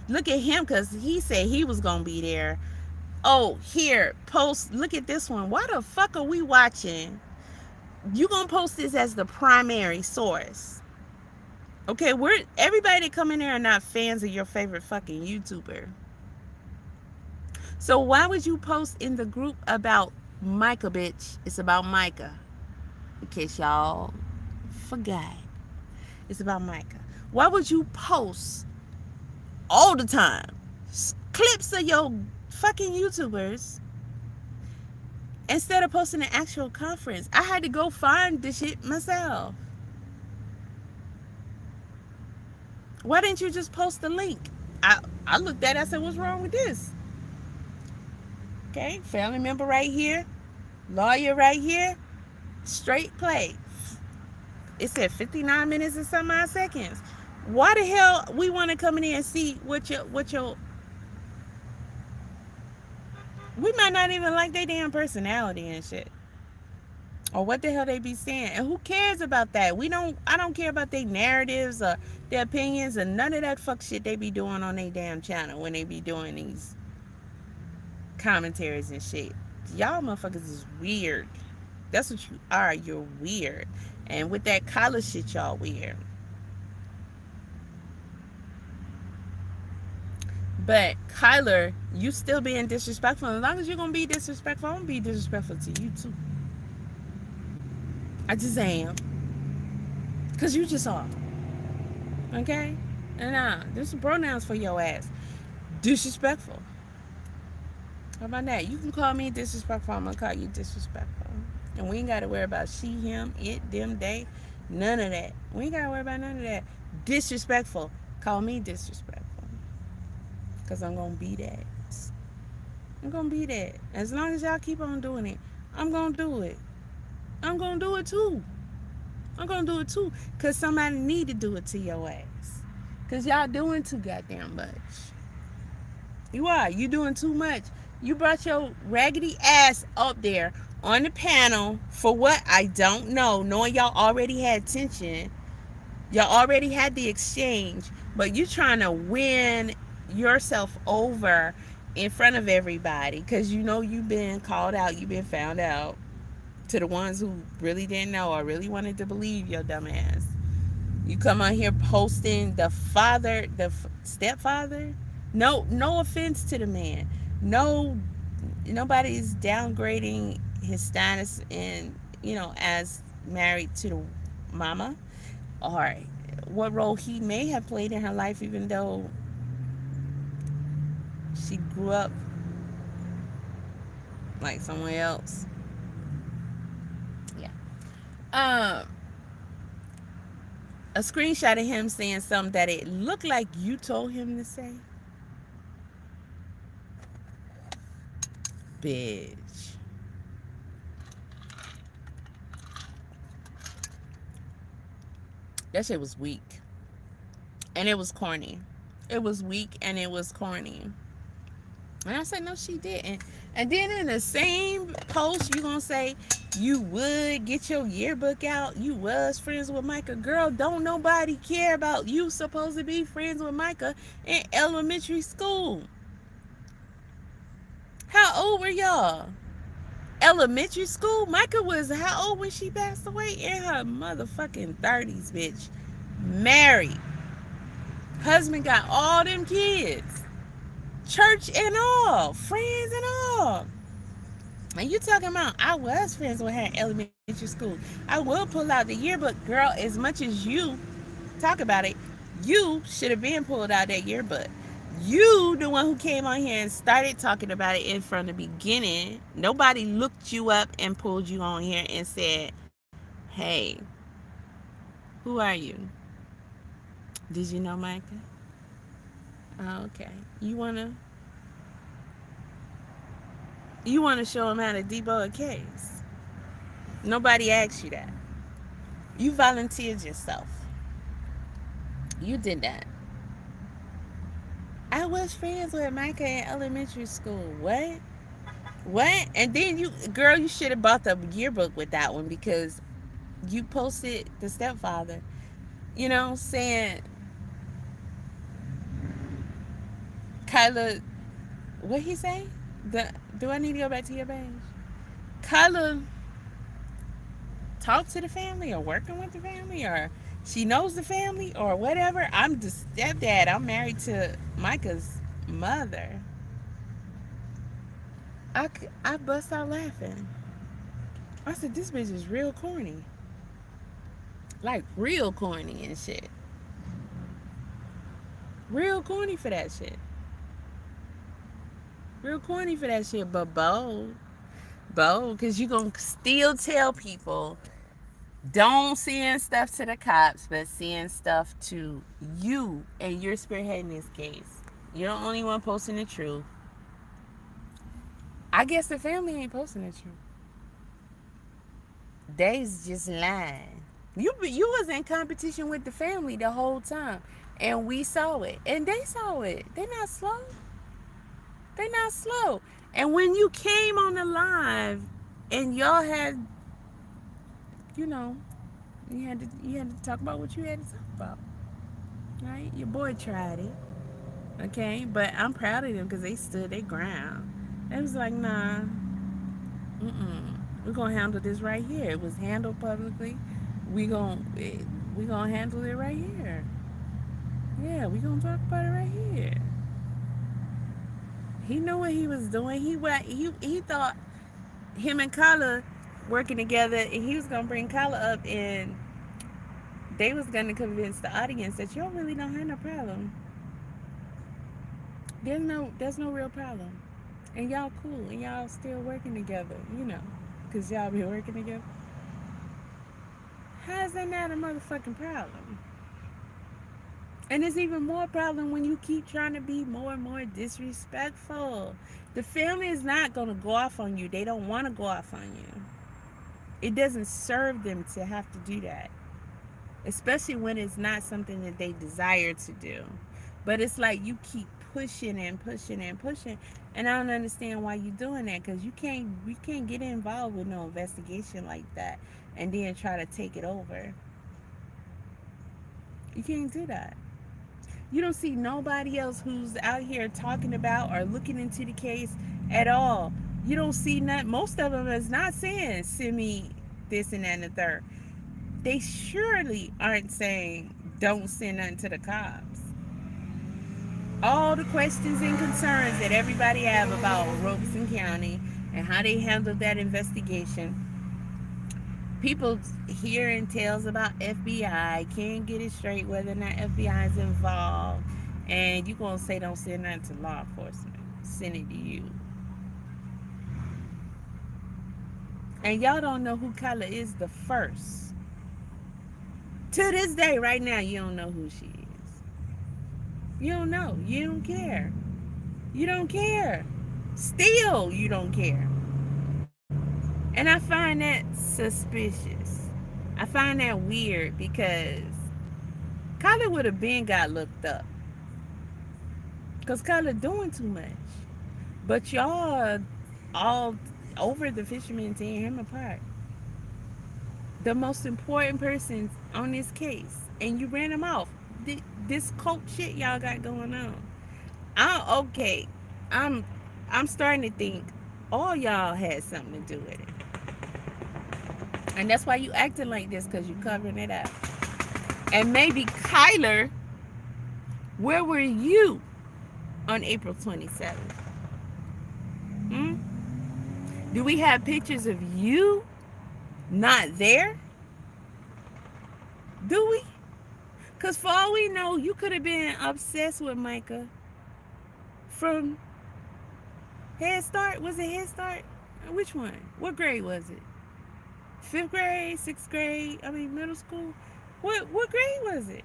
look at him because he said he was going to be there. Oh, here, post, look at this one. Why the fuck are we watching? You going to post this as the primary source. Okay, everybody that come in there are not fans of your favorite fucking YouTuber. So why would you post in the group about Mica, bitch? It's about Mica. In case y'all forgot. It's about Mica. Why would you post all the time clips of your fucking YouTubers instead of posting an actual conference? I had to go find this shit myself. Why didn't you just post the link? I looked at it, I said, what's wrong with this? Okay, family member right here, lawyer right here, straight play. It said 59 minutes and some odd seconds. Why the hell we want to come in here and see what your we might not even like their damn personality and shit. Or what the hell they be saying. And who cares about that? I don't care about their narratives or their opinions and none of that fuck shit they be doing on their damn channel when they be doing these commentaries and shit. Y'all motherfuckers is weird. That's what you are. You're weird. And with that collar shit, y'all weird. But Kyler, you still being disrespectful. As long as you're gonna be disrespectful, I'm gonna be disrespectful to you too. I just am. Cause you just are. Okay? And there's some pronouns for your ass. Disrespectful. How about that? You can call me disrespectful. I'm gonna call you disrespectful. And we ain't gotta worry about she, him, it, them, they. None of that. We ain't gotta worry about none of that. Disrespectful. Call me disrespectful. Because I'm going to be that. I'm going to be that. As long as y'all keep on doing it, I'm going to do it. I'm going to do it too. I'm going to do it too. Because somebody need to do it to your ass. Because y'all doing too goddamn much. You are. You doing too much. You brought your raggedy ass up there on the panel for what? I don't know. Knowing y'all already had tension. Y'all already had the exchange. But you trying to win yourself over in front of everybody because you know you've been called out, you've been found out. To the ones who really didn't know or really wanted to believe your dumb ass, you come on here posting the father, the stepfather. No offense to the man. Nobody's downgrading his status in, as married to the mama or what role he may have played in her life, even though she grew up like somewhere else. Yeah. A screenshot of him saying something that it looked like you told him to say. Bitch. That shit was weak. And it was corny. It was weak and it was corny. And I said, no, she didn't. And then in the same post, you gonna say you would get your yearbook out. You was friends with Micah. Girl, don't nobody care about you supposed to be friends with Micah in elementary school. How old were y'all? Elementary school? Micah was how old when she passed away? In her motherfucking 30s, bitch. Married. Husband got all them kids. Church and all. Friends and all. And you talking about I was friends with her in elementary school. I will pull out the yearbook, girl, as much as you talk about it, you should have been pulled out that yearbook. You the one who came on here and started talking about it in from the beginning. Nobody looked you up and pulled you on here and said, hey, who are you? Did you know Micah? Oh, okay. You wanna show him how to debug a case. Nobody asked you that. You volunteered yourself. You did that. I was friends with Micah in elementary school. What? What? And then girl, you should have bought the yearbook with that one because you posted the stepfather, saying, Kyla, what he say? Do I need to go back to your page? Kyla talk to the family or working with the family or she knows the family or whatever. I'm the stepdad. I'm married to Micah's mother. I bust out laughing. I said, this bitch is real corny. Like, real corny and shit. Real corny for that shit. Real corny for that shit, but bold. Bold, because you going to still tell people don't send stuff to the cops, but send stuff to you, and you're spearheading this case. You're the only one posting the truth. I guess the family ain't posting the truth. They's just lying. You was in competition with the family the whole time, and we saw it, and they saw it. They not slow. They not slow. And when you came on the live, and y'all had, you had to talk about what you had to talk about, right? Your boy tried it, okay, but I'm proud of them because they stood their ground. It was like, nah, we're gonna handle this right here. It was handled publicly. We gonna handle it right here. Yeah, we gonna talk about it right here. He knew what he was doing. He thought him and Kyla working together, and he was gonna bring Kyla up, and they was gonna convince the audience that y'all really don't have no problem. There's no real problem, and y'all cool, and y'all still working together, because y'all been working together. How is that not a motherfucking problem? And it's even more problem when you keep trying to be more and more disrespectful. The family is not going to go off on you. They don't want to go off on you. It doesn't serve them to have to do that. Especially when it's not something that they desire to do. But it's like you keep pushing and pushing and pushing. And I don't understand why you're doing that. Because you can't get involved with no investigation like that. And then try to take it over. You can't do that. You don't see nobody else who's out here talking about or looking into the case at all. You don't see that. Most of them is not saying send me this and that and the third. They surely aren't saying don't send nothing to the cops. All the questions and concerns that everybody have about Robeson County and how they handled that investigation. People hearing tales about FBI, can't get it straight whether or not FBI is involved, and you gonna say don't send that to law enforcement, send it to you. And y'all don't know who Kyla is the first. To this day, right now, you don't know who she is. You don't know. You don't care. You don't care. Still, you don't care. And I find that suspicious. I find that weird because Kyla would have been got looked up. Because Kyla doing too much. But y'all all over the fisherman tearing him apart. The most important persons on this case. And you ran him off. This cult shit y'all got going on. Okay. I'm I'm starting to think all y'all had something to do with it. And that's why you acting like this, because you covering it up. And maybe Kyler, where were you on April 27th? Hmm? Do we have pictures of you not there? Do we? Because for all we know, you could have been obsessed with Mica from Head Start. Was it Head Start? Which one? What grade was it? 5th grade, 6th grade? I mean, middle school? What grade was it?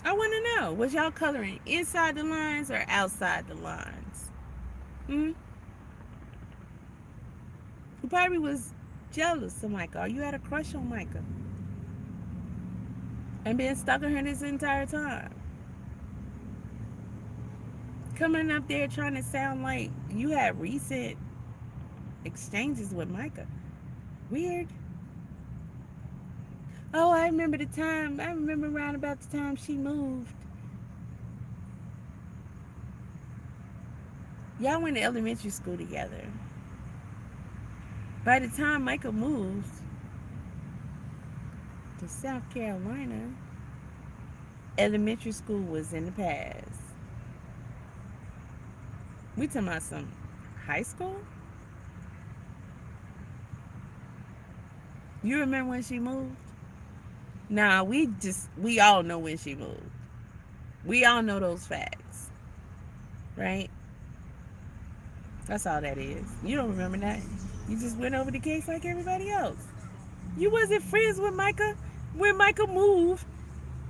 I want to know. Was y'all coloring inside the lines or outside the lines? Hmm? You probably was jealous of Mica, or you had a crush on Mica and been stalking her this entire time. Coming up there trying to sound like you had recent exchanges with Mica. Weird. Oh, I remember around about the time she moved. Y'all went to elementary school together. By the time Mica moved to South Carolina, elementary school was in the past. We talking about some high school? You remember when she moved? Nah, we all know when she moved. We all know those facts. Right? That's all that is. You don't remember that. You just went over the case like everybody else. You wasn't friends with Mica when Mica moved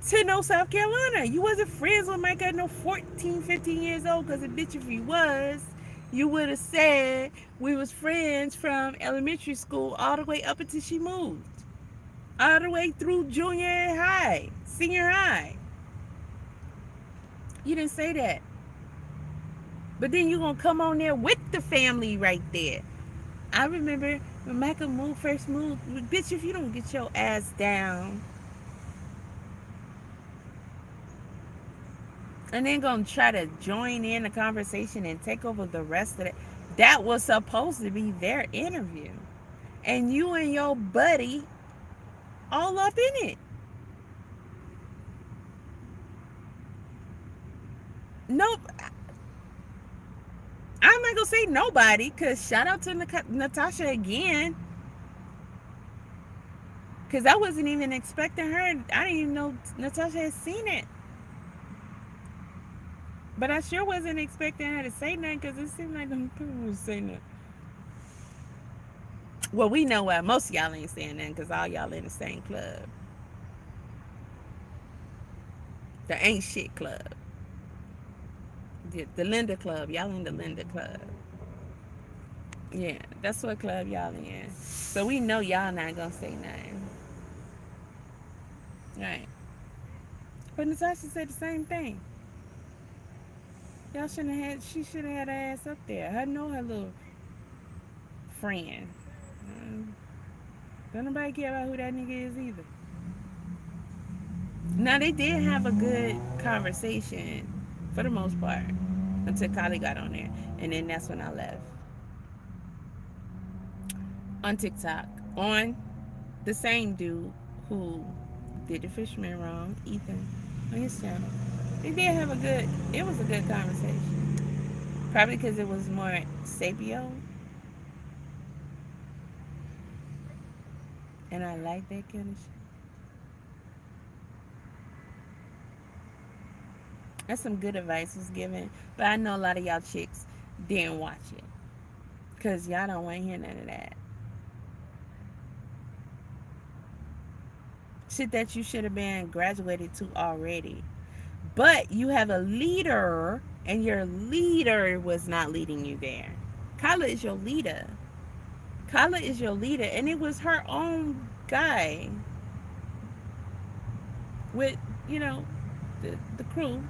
to South Carolina. You wasn't friends with Mica at 14, 15 years old, because bitch, if you was, you would have said we was friends from elementary school all the way up until she moved. All the way through junior high, senior high. You didn't say that. But then you going to come on there with the family right there. I remember when Mica first moved, bitch, if you don't get your ass down and then going to try to join in the conversation and take over the rest of it, that was supposed to be their interview. And you and your buddy all up in it. Nope. I'm not going to say nobody, because shout out to Natasha again. Because I wasn't even expecting her. I didn't even know Natasha had seen it. But I sure wasn't expecting her to say nothing, because it seemed like them people would say nothing. Well, we know why most of y'all ain't saying nothing, because all y'all in the same club. The Ain't Shit Club. The Linda Club. Y'all in the Linda Club. Yeah, that's what club y'all in. So we know y'all not going to say nothing. Right. But Natasha said the same thing. She should have had her ass up there. Her little friend. Don't nobody care about who that nigga is either. Now, they did have a good conversation for the most part until Kylie got on there. And then that's when I left. On TikTok. On the same dude who did the fisherman wrong, Ethan, on his channel. They did have it was a good conversation. Probably because it was more sapio. And I like that kind of shit. That's some good advice was given. But I know a lot of y'all chicks didn't watch it, because y'all don't want to hear none of that. Shit that you should have been graduated to already. But you have a leader, and your leader was not leading you there. Kyla is your leader. Kyla is your leader, and it was her own guy with, the crew.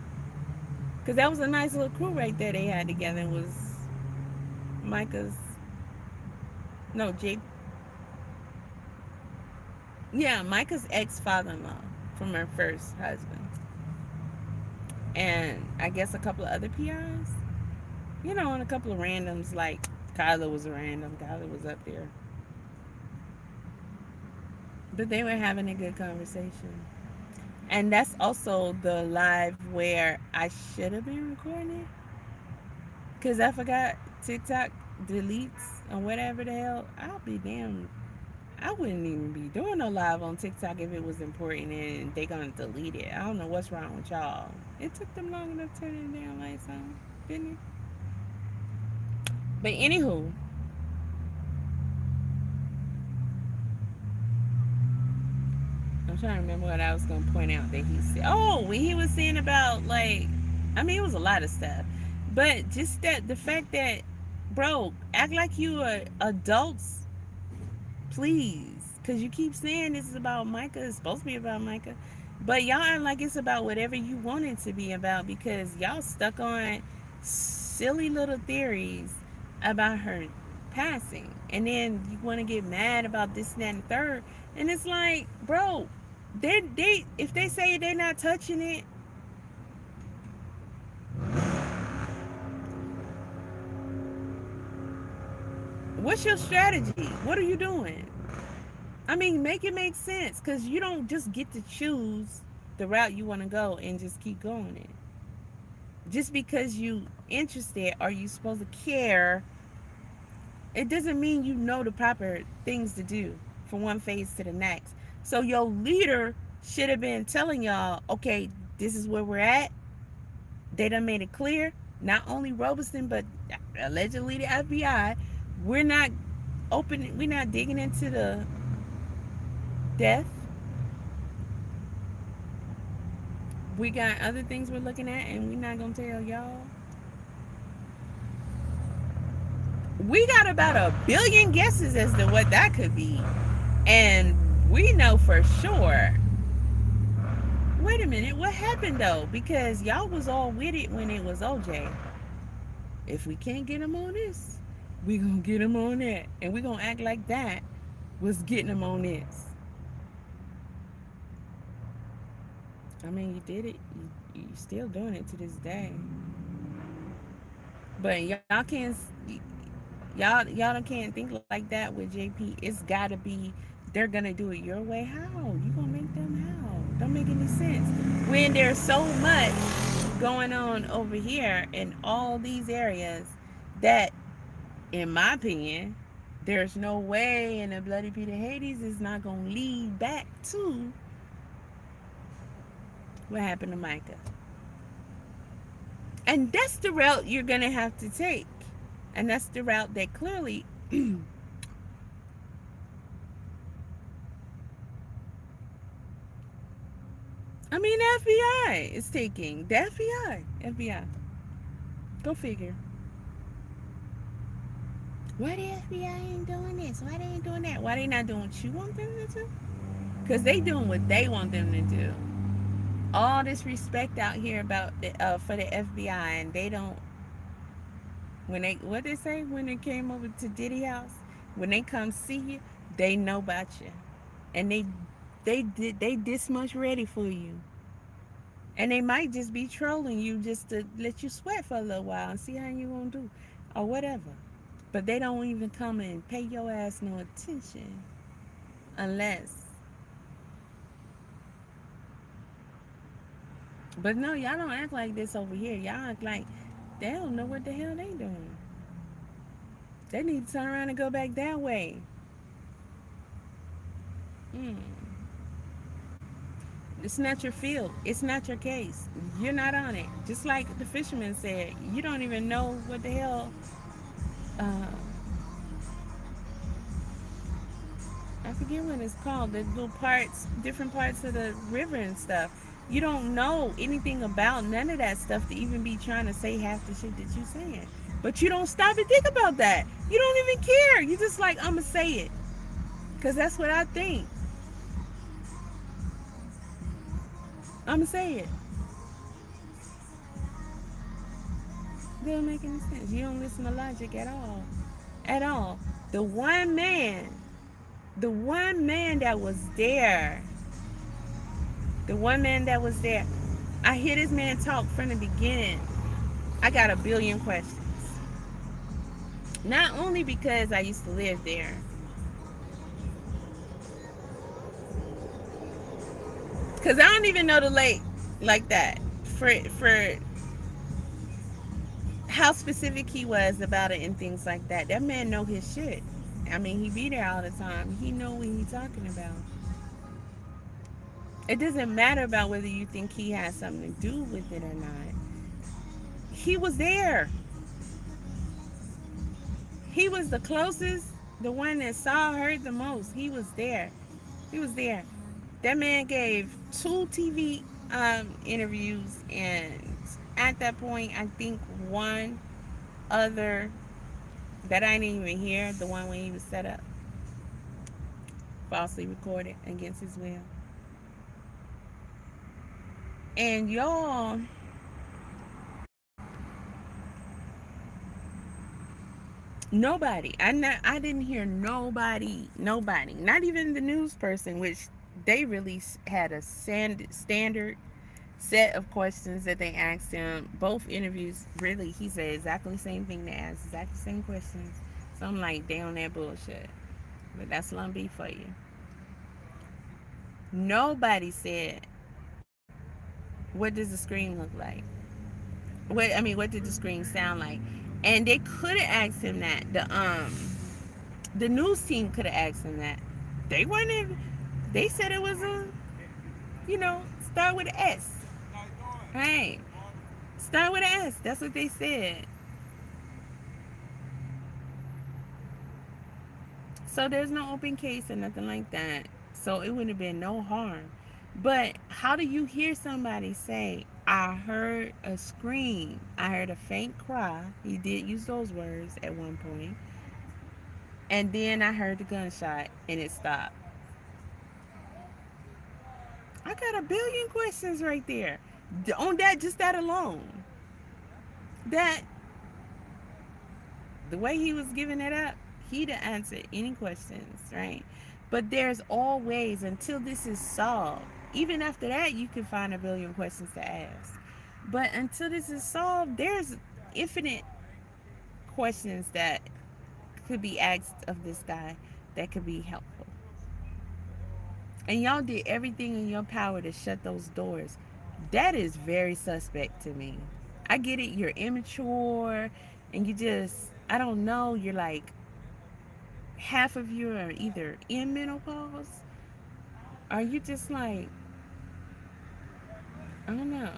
Because that was a nice little crew right there they had together. It was Micah's, no, Jake, yeah, Micah's ex-father-in-law from her first husband. And I guess a couple of other PRs. And a couple of randoms, like Kyla was a random. Kyla was up there. But they were having a good conversation. And that's also the live where I should have been recording it. Because I forgot TikTok deletes or whatever the hell. I'll be damned. I wouldn't even be doing no live on TikTok if it was important and they gonna delete it. I don't know what's wrong with y'all. It took them long enough to turn the damn lights on, didn't it? But anywho, I'm trying to remember what I was gonna point out that he said. Oh, when he was saying about, like, I mean, it was a lot of stuff, but just that the fact that, bro, act like you are adults, please, because you keep saying this is about Mica. It's supposed to be about Mica, but y'all act like it's about whatever you want it to be about because y'all stuck on silly little theories about her passing, and then you want to get mad about this and that and third, and it's like, bro, they if they say they're not touching it, what's your strategy? What are you doing? I mean, make it make sense, because you don't just get to choose the route you want to go and just keep going it. Just because you interested or you supposed to care, it doesn't mean you know the proper things to do from one phase to the next. So your leader should have been telling y'all, okay, this is where we're at. They done made it clear. Not only Robeson, but allegedly the FBI. We're not we're not digging into the death. We got other things we're looking at, and we're not gonna tell y'all. We got about a billion guesses as to what that could be, and we know for sure. Wait a minute, what happened though? Because y'all was all with it when it was OJ. If we can't get him on this, we gonna get him on that, and we gonna act like that was getting him on this. I mean, you did it. You still doing it to this day. But y'all can't. Y'all can't think like that with JP. It's gotta be. They're gonna do it your way. How you gonna make them? How? Don't make any sense. When there's so much going on over here in all these areas that, in my opinion, there's no way in the Bloody Peter Hades is not gonna lead back to what happened to Mica. And that's the route you're going to have to take. And that's the route that clearly I mean, the FBI is taking. The FBI. Go figure. Why the FBI ain't doing this? Why they ain't doing that? Why they not doing what you want them to do? Because they doing what they want them to do. All this respect out here about for the FBI, and they don't. When they, what they say when they came over to Diddy house, when they come see you, they know about you, and they this much ready for you, and they might just be trolling you just to let you sweat for a little while and see how you gonna do, or whatever. But they don't even come and pay your ass no attention unless. But no, y'all don't act like this over here. Y'all act like they don't know what the hell they doing. They need to turn around and go back that way. It's not your field. It's not your case. You're not on it. Just like the fisherman said, you don't even know what the hell. I forget what it's called. The little parts, different parts of the river and stuff. You don't know anything about none of that stuff to even be trying to say half the shit that you're saying. But you don't stop and think about that. You don't even care. You just like, I'm going to say it. Because that's what I think. I'm going to say it. That don't make any sense. You don't listen to logic at all. At all. The one man, the one man that was there, the one man that was there, I hear this man talk from the beginning. I got a billion questions. Not only because I used to live there, because I don't even know the lake like that. For how specific he was about it and things like that. That man know his shit. I mean, he be there all the time. He know what he talking about. It doesn't matter about whether you think he has something to do with it or not. He was there. He was the closest, the one that saw, heard the most. He was there. He was there. That man gave 2 TV interviews, and at that point, I think one other that I didn't even hear, the one when he was set up, falsely recorded against his will. And y'all, nobody. I didn't hear nobody. Not even the news person, which they really had a standard set of questions that they asked him. Both interviews, really, he said exactly the same thing. They asked exactly the same questions. So I'm like, they on that bullshit. But that's Lumby for you. Nobody said, what does the screen look like? What did the screen sound like? And they could have asked him that. The news team could have asked him that. They weren't even, they said it was start with an S. Right. Start with an S. That's what they said. So there's no open case or nothing like that. So it would have been no harm. But how do you hear somebody say, I heard a scream, I heard a faint cry? He did use those words at one point. And then I heard the gunshot and it stopped. I got a billion questions right there. On that, just that alone. That, the way he was giving it up, he'd have answered any questions, right? But there's always, until this is solved, even after that, you can find a billion questions to ask. But until this is solved, there's infinite questions that could be asked of this guy that could be helpful. And y'all did everything in your power to shut those doors. That is very suspect to me. I get it, you're immature and you just, I don't know, you're like, half of you are either in menopause or you just like, I don't know,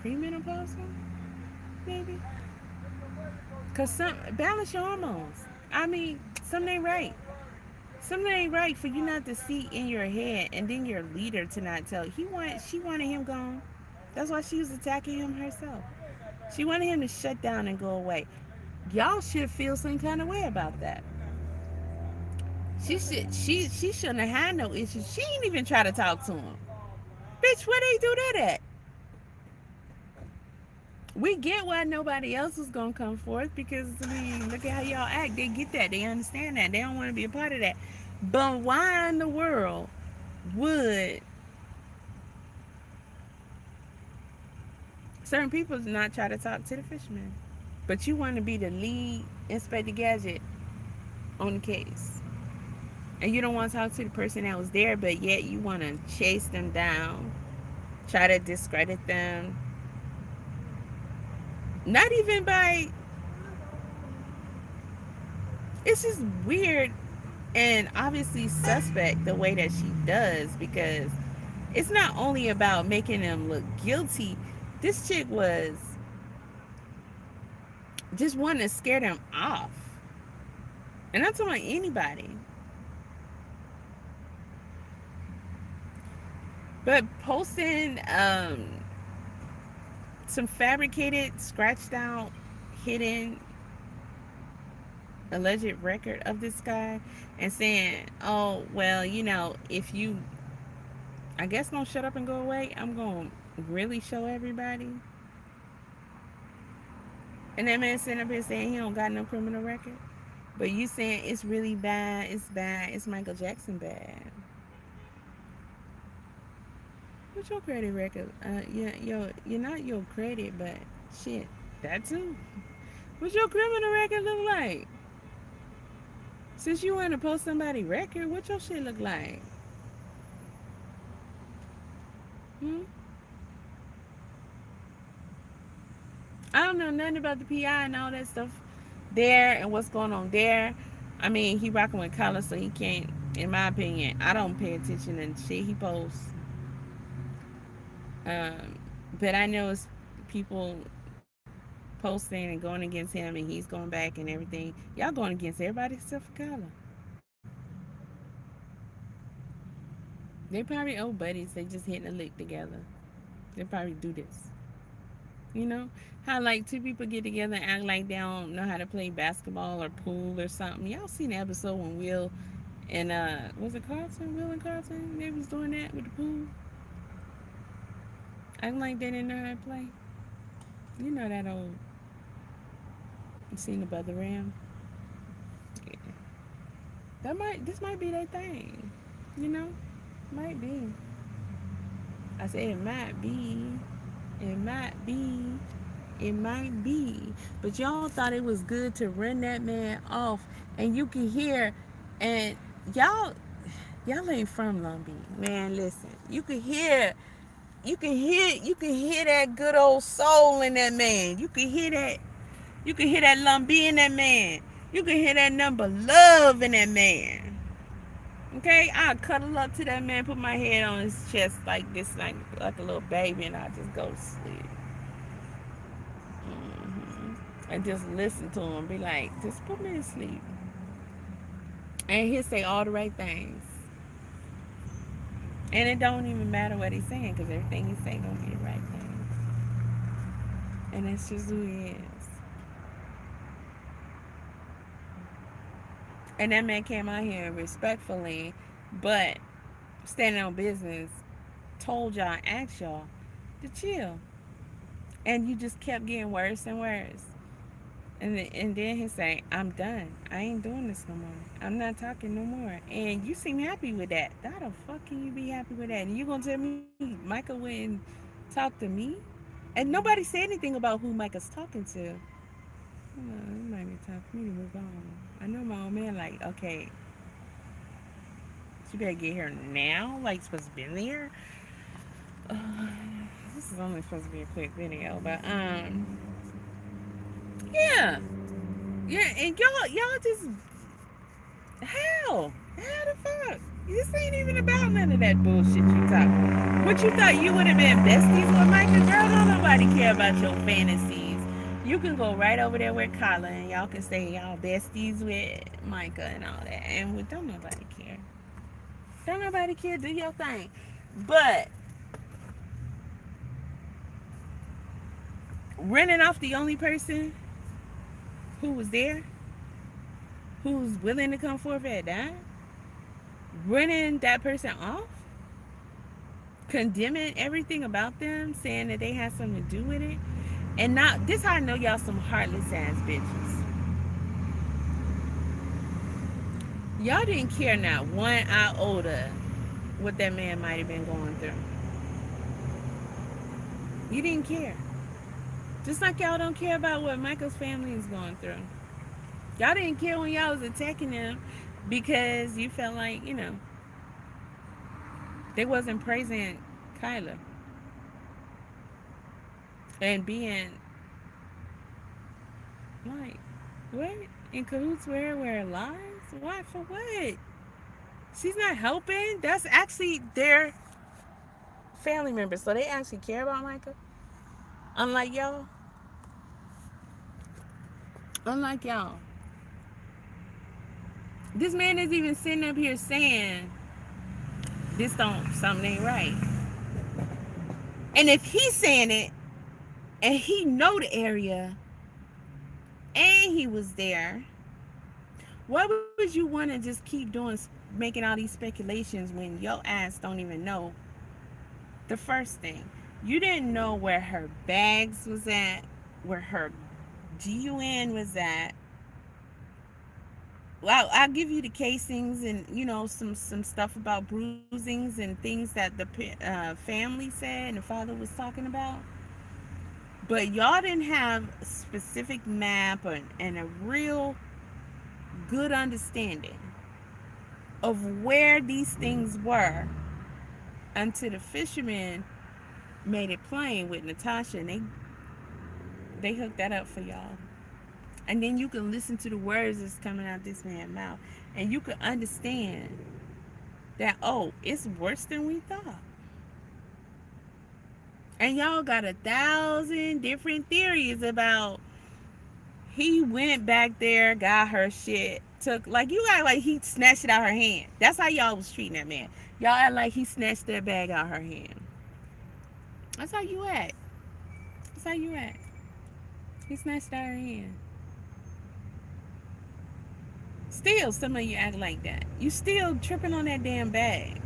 premenopausal, maybe? Because balance your hormones. I mean, something ain't right. Something ain't right for you not to see in your head and then your leader to not tell. She wanted him gone. That's why she was attacking him herself. She wanted him to shut down and go away. Y'all should feel some kind of way about that. She shouldn't have had no issues. She ain't even try to talk to him. Bitch, where they do that at? We get why nobody else is gonna come forth because I mean, look at how y'all act. They get that. They understand that. They don't want to be a part of that. But why in the world would certain people not try to talk to the fisherman? But you want to be the lead Inspector Gadget on the case. And you don't want to talk to the person that was there, but yet you want to chase them down, try to discredit them. Not even by, it's just weird and obviously suspect the way that she does, because it's not only about making them look guilty. This chick was just wanting to scare them off. And I'm talking about anybody. But posting some fabricated, scratched out, hidden alleged record of this guy and saying, oh, well, if you, I guess, gonna shut up and go away, I'm gonna really show everybody. And that man sitting up here saying he don't got no criminal record. But you saying it's really bad, it's bad, it's Michael Jackson bad. What's your credit record? You're not your credit, but shit, that too. What's your criminal record look like? Since you want to post somebody's record, what your shit look like? Hmm? I don't know nothing about the PI and all that stuff there and what's going on there. I mean, he rocking with color, so he can't. In my opinion, I don't pay attention to shit he posts. Um, but I know it's people posting and going against him, and he's going back and everything. Y'all going against everybody except for color. They probably old buddies. They just hitting a lick together. They probably do this. You know how like two people get together and act like they don't know how to play basketball or pool or something. Y'all seen the episode when Will and was it Carlton? Will and Carlton? They was doing that with the pool. Acting like they didn't know how to play. You know that old. You seen above the rim? Yeah. This might be their thing. You know, might be. I said it might be. It might be. It might be. But y'all thought it was good to run that man off. And you can hear, and y'all ain't from Long Beach. Man, listen. You can hear that good old soul in that man. You can hear that lumbee in that man. You can hear that number love in that man. Okay, I'll cuddle up to that man, put my head on his chest like this, like a little baby, and I'll just go to sleep. And just listen to him, be like, just put me to sleep. And he'll say all the right things. And it don't even matter what he's saying, because everything he say gonna be the right thing. And that's just who he is. And that man came out here respectfully, but standing on business, told y'all, asked y'all to chill. And you just kept getting worse and worse. And then he say, I'm done. I ain't doing this no more. I'm not talking no more. And you seem happy with that. How the fuck can you be happy with that? And you gonna tell me Micah wouldn't talk to me? And nobody said anything about who Micah's talking to. You might be time for me to move on. I know my old man like, okay, you better get here now, like supposed to be there. Uh, this is only supposed to be a quick video, but yeah, yeah, and y'all just how the fuck? This ain't even about none of that bullshit you talk. What you thought you would have been besties with Micah? Girl, don't nobody care about your fantasies. You can go right over there with Colin and y'all can say y'all besties with Micah and all that. And don't nobody care. Don't nobody care. Do your thing. But running off the only person who was there, who's willing to come forth at that, running that person off, condemning everything about them, saying that they had something to do with it. And not this how I know y'all some heartless ass bitches. Y'all didn't care not one iota what that man might have been going through. You didn't care. Just like y'all don't care about what Michael's family is going through. Y'all didn't care when y'all was attacking them because you felt like, they wasn't praising Kyla. And being like, what? In cahoots with her, where lies? What? For what? She's not helping. That's actually their family members. So they actually care about Micah. Unlike y'all. Unlike y'all. This man is even sitting up here saying something ain't right. And if he's saying it and he know the area and he was there, why would you want to just keep making all these speculations when your ass don't even know the first thing? You didn't know where her bags was at, where her GUN was at. Well, I'll give you the casings and some stuff about bruisings and things that the family said and the father was talking about. But y'all didn't have a specific map and a real good understanding of where these things were until the fisherman made it plain with Natasha, and they hooked that up for y'all. And then you can listen to the words that's coming out this man's mouth, and you can understand that, oh, it's worse than we thought. And y'all got 1,000 different theories about he went back there, got her shit, took, like, you act like he snatched it out her hand. That's how y'all was treating that man. Y'all act like he snatched that bag out her hand. That's how you act. That's how you act. He snatched it out her hand. Still, some of you act like that. You still tripping on that damn bag.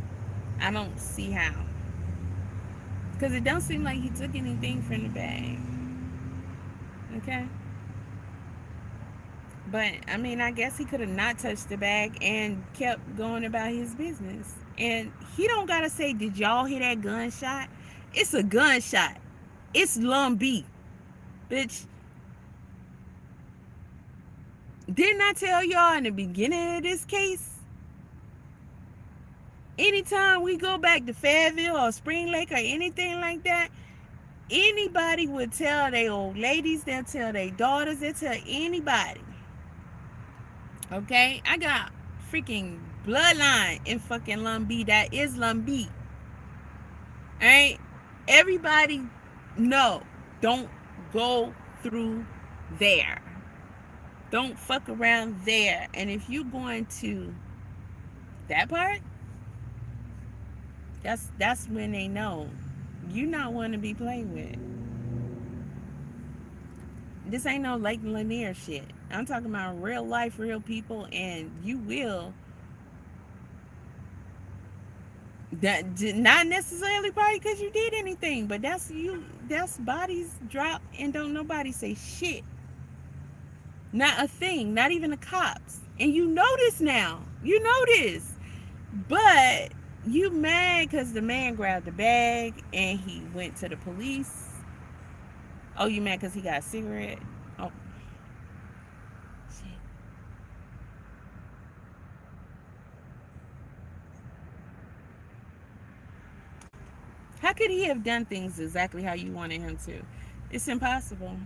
I don't see how. Because it don't seem like he took anything from the bag. Okay? But, I mean, I guess he could have not touched the bag and kept going about his business. And he don't got to say, did y'all hear that gunshot? It's a gunshot. It's Lumby. Bitch. Didn't I tell y'all in the beginning of this case? Anytime we go back to Fayetteville or Spring Lake or anything like that, anybody would tell their old ladies, they'll tell their daughters, they'll tell anybody. Okay? I got freaking bloodline in fucking Lumby. That is Lumby. Alright? Everybody, no. Don't go through there. Don't fuck around there. And if you're going to that part, that's when they know you not want to be played with. This ain't no Lake Lanier shit. I'm talking about real life, real people, and you will. That not necessarily probably because you did anything, but that's you. That's bodies drop and don't nobody say shit. Not a thing. Not even the cops. And you know this now. You know this. But you mad because the man grabbed the bag and he went to the police. Oh, you mad because he got a cigarette? Oh, shit. How could he have done things exactly how you wanted him to? It's impossible.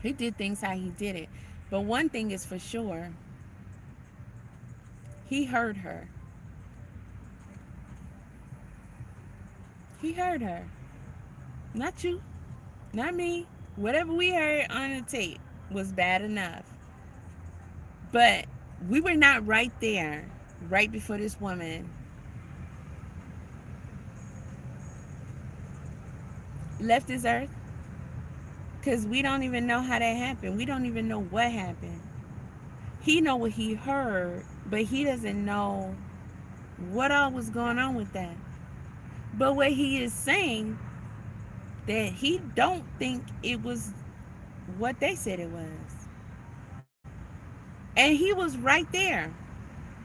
He did things how he did it. But one thing is for sure. He heard her. He heard her. Not you. Not me. Whatever we heard on the tape was bad enough. But we were not right there, right before this woman left this earth. Because we don't even know how that happened. We don't even know what happened. He know what he heard, but he doesn't know what all was going on with that. But what he is saying, that he don't think it was what they said it was. And he was right there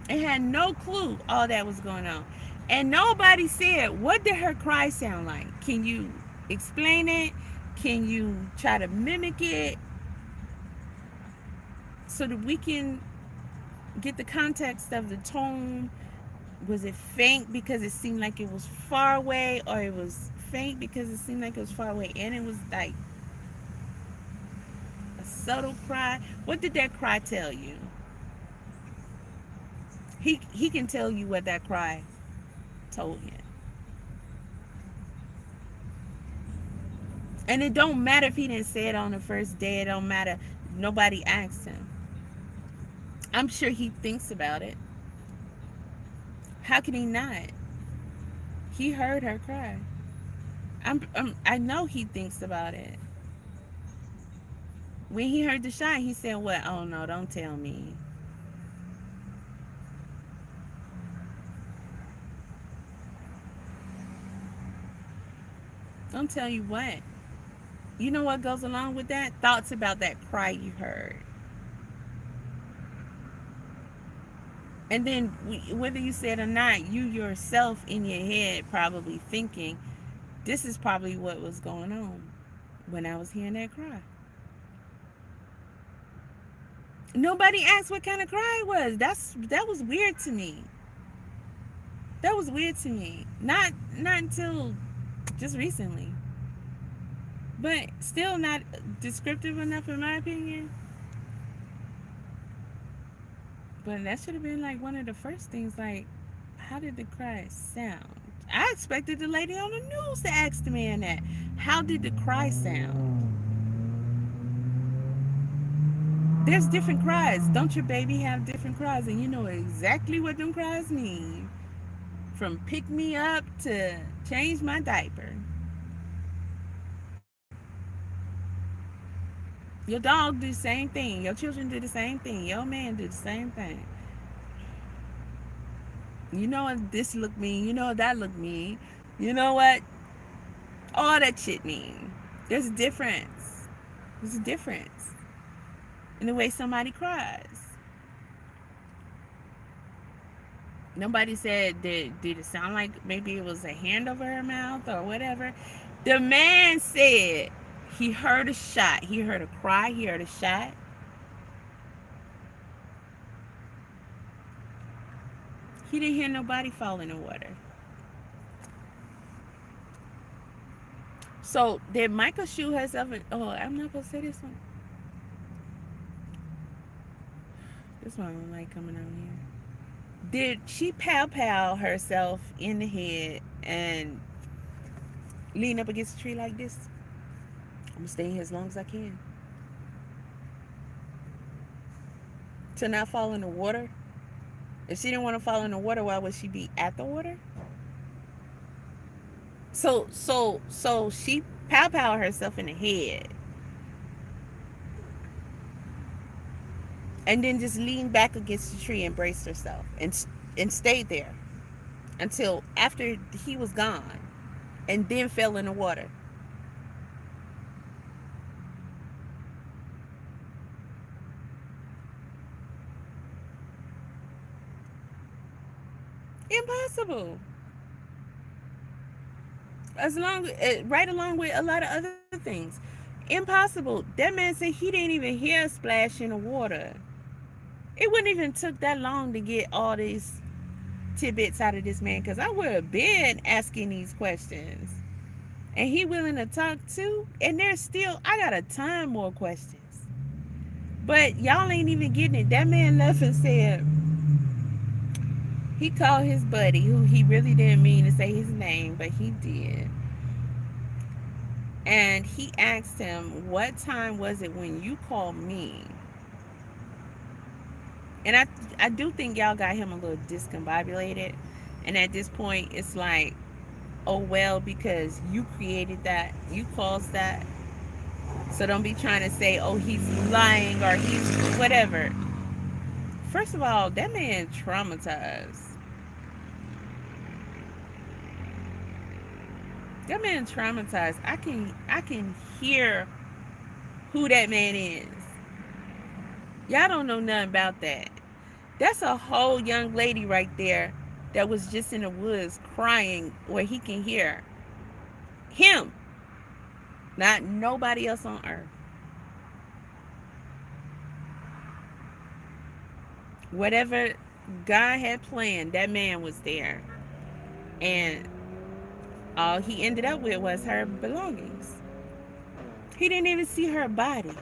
and had no clue all that was going on. And nobody said, what did her cry sound like? Can you explain it? Can you try to mimic it so that we can get the context of the tone? Was it faint because it seemed like it was far away, or it was faint because it seemed like it was far away and it was like a subtle cry? What did that cry tell you? He can tell you what that cry told him. And it don't matter if he didn't say it on the first day. It don't matter. Nobody asked him. I'm sure he thinks about it. How can he not? He heard her cry. I know he thinks about it. When he heard the shot, he said, what? Oh, no, don't tell me. Don't tell you what. You know what goes along with that? Thoughts about that cry you heard. And then, whether you said or not, you yourself in your head probably thinking, this is probably what was going on when I was hearing that cry. Nobody asked what kind of cry it was. That was weird to me. That was weird to me. Not until just recently. But still not descriptive enough in my opinion. But that should have been like one of the first things, like, how did the cry sound? I expected the lady on the news to ask the man that. How did the cry sound? There's different cries. Don't your baby have different cries? And you know exactly what them cries mean. From pick me up to change my diaper. Your dog do the same thing. Your children do the same thing. Your man do the same thing. You know what this look mean. You know what that look mean. You know what all that shit mean. There's a difference. There's a difference in the way somebody cries. Nobody said, did it sound like maybe it was a hand over her mouth or whatever. The man said he heard a shot. He heard a cry. He heard a shot. He didn't hear nobody fall in the water. So did Michael shoot herself? Oh, I'm not supposed to say this one. This one I don't like coming on here. Did she pow herself in the head and lean up against the tree like this? I'm gonna stay here as long as I can. To not fall in the water? If she didn't want to fall in the water, why would she be at the water? So she pow herself in the head and then just leaned back against the tree and braced herself and stayed there until after he was gone and then fell in the water. Impossible. Right along with a lot of other things. Impossible. That man said he didn't even hear a splash in the water. It wouldn't even took that long to get all these tidbits out of this man, because I would have been asking these questions. And he willing to talk too. And there's still, I got a ton more questions. But y'all ain't even getting it. That man left and said he called his buddy, who he really didn't mean to say his name, but he did. And he asked him, what time was it when you called me? And I do think y'all got him a little discombobulated. And at this point, it's like, oh, well, because you created that, you caused that. So don't be trying to say, oh, he's lying or he's whatever. First of all, that man traumatized. That man traumatized. I can hear who that man is. Y'all don't know nothing about that. That's a whole young lady right there that was just in the woods crying where he can hear him, not nobody else on earth. Whatever God had planned, that man was there. And all he ended up with was her belongings. He didn't even see her body,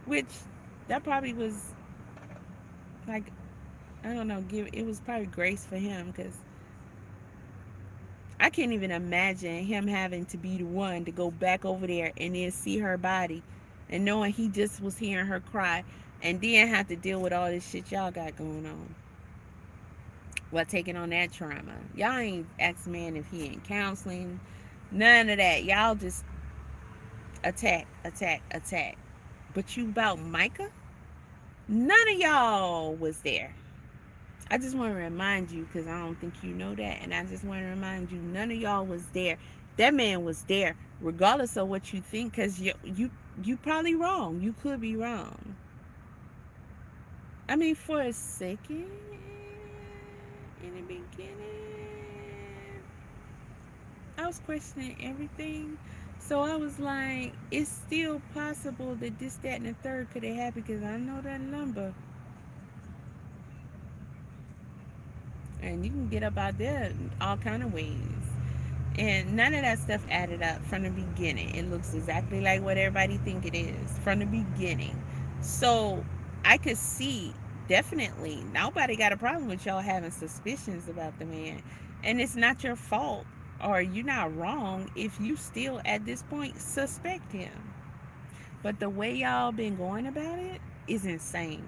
which that probably was like, I don't know, it was probably grace for him, because I can't even imagine him having to be the one to go back over there and then see her body and knowing he just was hearing her cry and then have to deal with all this shit y'all got going on while taking on that trauma. Y'all ain't asked man if he in counseling, none of that. Y'all just attack. But you about Mica? None of y'all was there. I just want to remind you, because I don't think you know that, and I just want to remind you, none of y'all was there That man was there, regardless of what you think, because you probably wrong. You could be wrong. I mean, for a second, in the beginning, I was questioning everything. So I was like, it's still possible that this, that, and the third could have happened because I know that number. And you can get up out there all kind of ways. And none of that stuff added up from the beginning. It looks exactly like what everybody think it is from the beginning. So I could see definitely nobody got a problem with y'all having suspicions about the man. And it's not your fault or you're not wrong if you still at this point suspect him. But the way y'all been going about it is insane.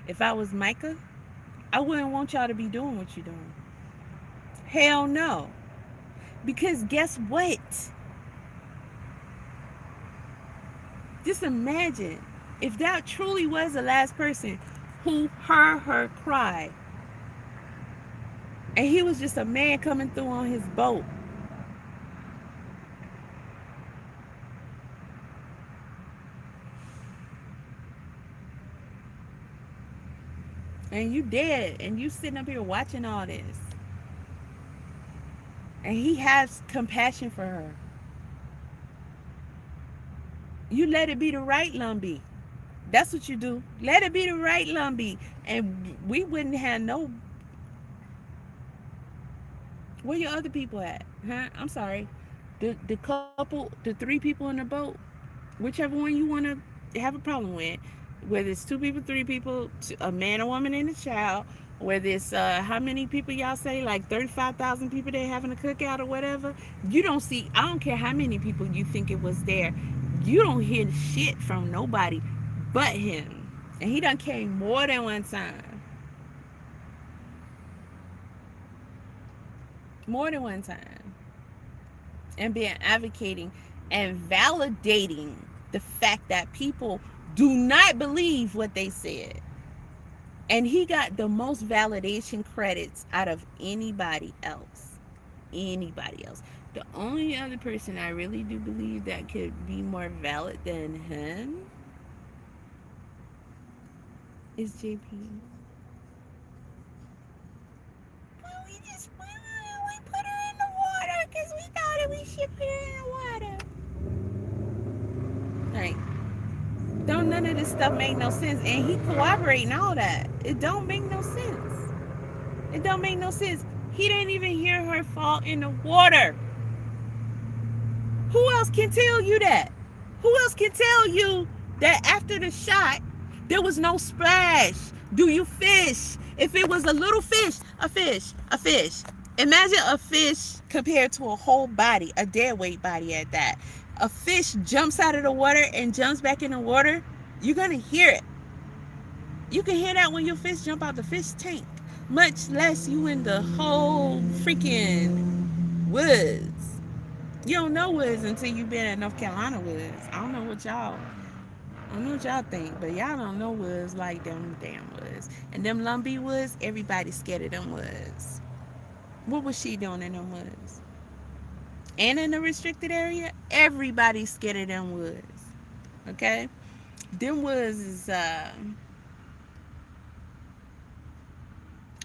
If I was Micah, I wouldn't want y'all to be doing what you're doing. Hell no. Because guess what? Just imagine if that truly was the last person who heard her cry. And he was just a man coming through on his boat. And you dead. And you sitting up here watching all this. And he has compassion for her. You let it be the right Lumbee. That's what you do. Let it be the right Lumbee. And we wouldn't have no... Where your other people at? Huh? I'm sorry. The couple, the 3 people in the boat, whichever one you want to have a problem with, whether it's 2 people, 3 people, a man, a woman, and a child, whether it's how many people y'all say, like 35,000 people they having a cookout or whatever, you don't see, I don't care how many people you think it was there, you don't hear shit from nobody but him. And he done came more than one time. More than one time. And being advocating and validating the fact that people do not believe what they said. And he got the most validation credits out of anybody else. Anybody else. The only other person I really do believe that could be more valid than him is JP. Well, we put her in the water because we thought that we should put her in the water. Like, don't none of this stuff make no sense. And he cooperating all that. It don't make no sense. It don't make no sense. He didn't even hear her fall in the water. Who else can tell you that? Who else can tell you that after the shot, there was no splash? Do you fish? If it was a little fish, a fish, a fish. Imagine a fish compared to a whole body, a dead weight body at that. A fish jumps out of the water and jumps back in the water, you're going to hear it. You can hear that when your fish jump out the fish tank. Much less you in the whole freaking woods. You don't know woods until you've been in North Carolina woods. I don't know what y'all think, but y'all don't know woods like them damn woods. And them Lumbee woods, everybody's scared of them woods. What was she doing in them woods? And in the restricted area, everybody's scared of them woods. Okay? Them woods is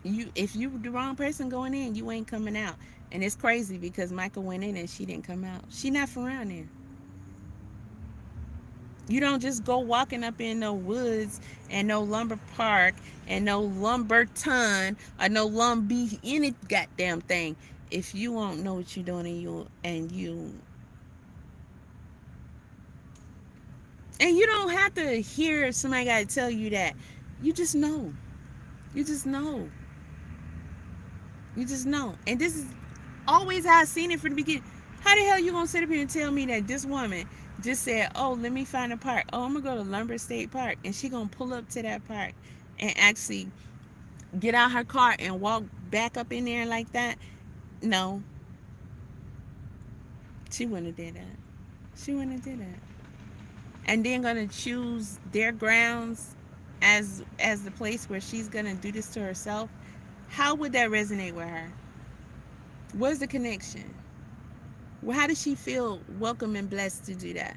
if you the wrong person going in, you ain't coming out. And it's crazy because Michael went in and she didn't come out. She not from around there. You don't just go walking up in no woods and no lumber park and no lumber ton or no Lumbee, any goddamn thing, if you won't know what you're doing and you don't have to hear somebody got to tell you that. You just know. You just know. You just know. And this is always how I seen it from the beginning. How the hell you gonna sit up here and tell me that this woman just said, oh, let me find a park. Oh, I'm gonna go to Lumber State Park, and she gonna pull up to that park and actually get out her car and walk back up in there like that? No. She wouldn't have did that. She wouldn't have did that. And then gonna choose their grounds as the place where she's gonna do this to herself. How would that resonate with her? What's the connection? Well, how does she feel welcome and blessed to do that?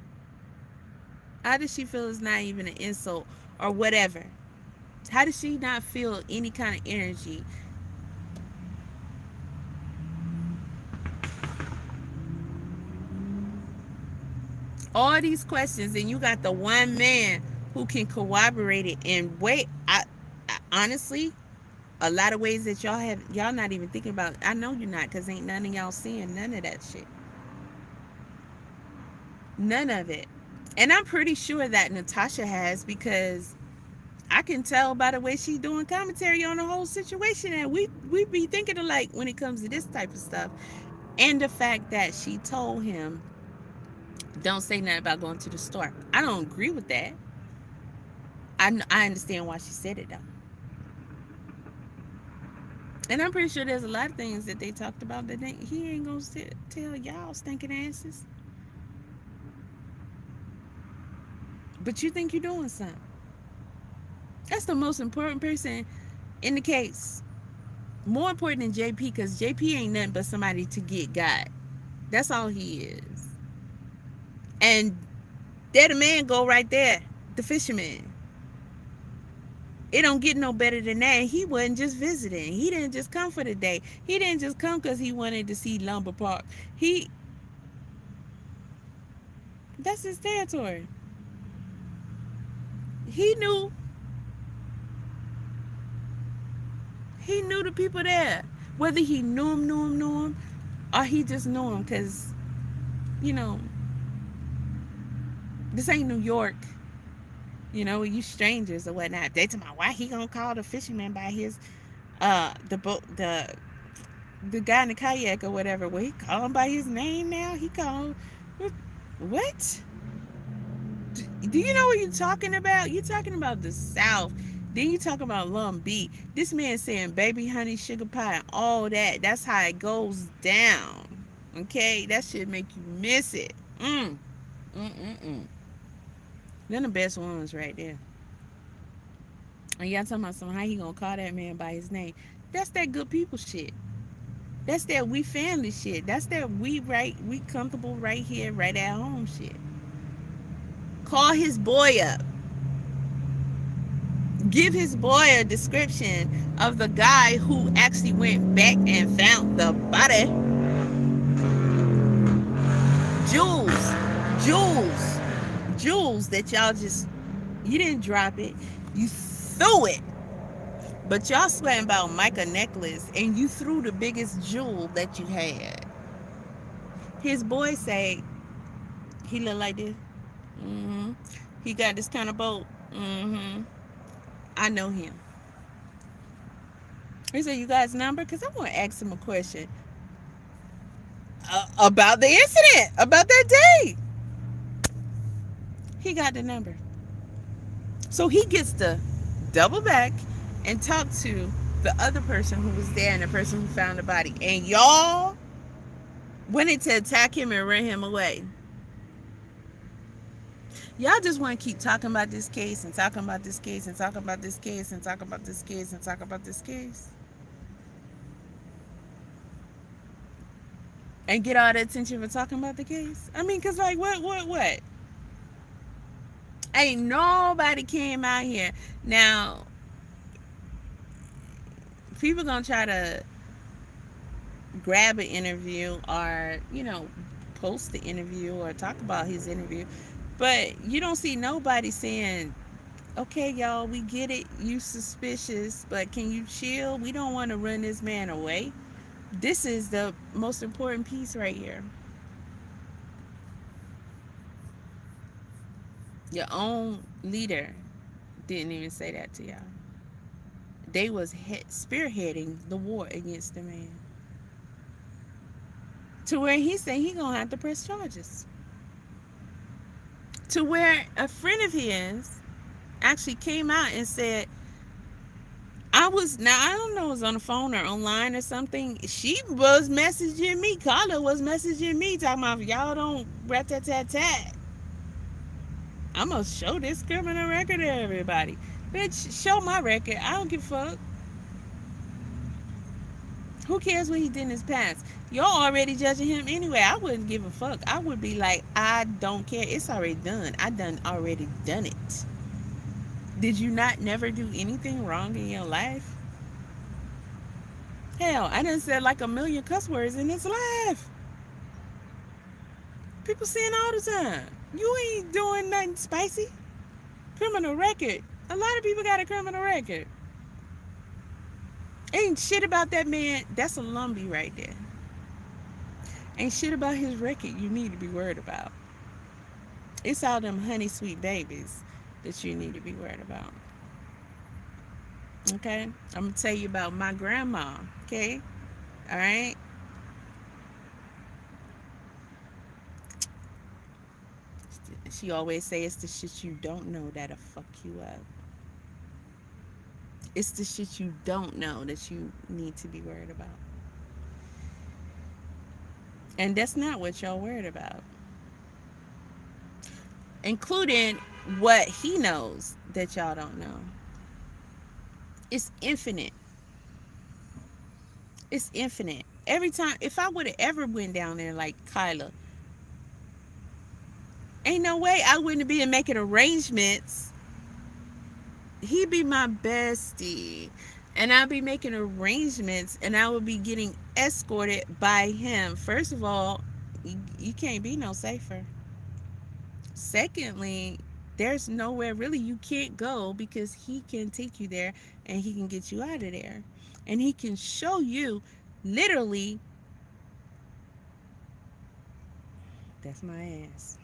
How does she feel it's not even an insult or whatever? How does she not feel any kind of energy? All these questions, and you got the one man who can corroborate it in way. I honestly, a lot of ways that y'all not even thinking about. I know you're not, because ain't none of y'all seeing none of that shit. None of it. And I'm pretty sure that Natasha has, because I can tell by the way she's doing commentary on the whole situation, and we be thinking alike when it comes to this type of stuff. And the fact that she told him, don't say nothing about going to the store. I don't agree with that. I understand why she said it though. And I'm pretty sure there's a lot of things that they talked about that he ain't gonna tell y'all stinking asses. But you think you're doing something. That's the most important person in the case. More important than JP, because JP ain't nothing but somebody to get got. That's all he is. And there the man go right there, the fisherman. It don't get no better than that. He wasn't just visiting. He didn't just come for the day. He didn't just come because he wanted to see Lumber Park. That's his territory. He knew the people there. Whether he knew him, or he just knew him because, you know, this ain't New York. You know, you strangers or whatnot. They tell me why he gonna call the fisherman by his the boat the guy in the kayak or whatever. Well, he call him by his name now. He call him what? Do you know what you're talking about? You're talking about the South. Then you talking about Lum B. This man saying baby honey, sugar pie, and all that. That's how it goes down. Okay? That should make you miss it. Mm. They're the best ones right there. And y'all talking about how he gonna call that man by his name. That's that good people shit. That's that we family shit. That's that we comfortable right here, right at home shit. Call his boy up. Give his boy a description of the guy who actually went back and found the body. Jewels that y'all just, you didn't drop it, you threw it. But y'all sweating about Mica necklace, and you threw the biggest jewel that you had. His boy say he look like this. He got this kind of boat. I know him. He said, you got his number? Because I want to ask him a question about the incident, about that day. He got the number. So he gets to double back and talk to the other person who was there and the person who found the body. And y'all wanted to attack him and run him away. Y'all just want to keep talking about this case and talking about this case and talking about this case and talking about this case and talking about this case. And get all the attention for talking about the case. I mean, because like, what? Ain't nobody came out here. Now, people gonna try to grab an interview or, post the interview or talk about his interview. But you don't see nobody saying, okay, y'all, we get it. You suspicious, but can you chill? We don't want to run this man away. This is the most important piece right here. Your own leader didn't even say that to y'all. They was spearheading the war against the man. To where he said he gonna have to press charges. To where a friend of his actually came out and said, I don't know, it was on the phone or online or something. She was messaging me. Carla was messaging me talking about, y'all don't rat-tat-tat-tat. I'm going to show this criminal record to everybody. Bitch, show my record. I don't give a fuck. Who cares what he did in his past? You're already judging him anyway. I wouldn't give a fuck. I would be like, I don't care. It's already done. I done already done it. Did you not never do anything wrong in your life? Hell, I done said like a million cuss words in this life. People saying all the time. You ain't doing nothing spicy. Criminal record. A lot of people got a criminal record. Ain't shit about that man. That's a Lumbee right there. Ain't shit about his record you need to be worried about. It's all them honey sweet babies that you need to be worried about. Okay? I'm going to tell you about my grandma. Okay? All right? She always say it's the shit you don't know that'll fuck you up. It's the shit you don't know that you need to be worried about. And that's not what y'all worried about. Including what he knows that y'all don't know. It's infinite. It's infinite. Every time, if I would have ever went down there like Kyla, ain't no way I wouldn't be making arrangements. He'd be my bestie. And I'd be making arrangements and I would be getting escorted by him. First of all, you can't be no safer. Secondly, there's nowhere really you can't go because he can take you there and he can get you out of there. And he can show you literally, that's my ass.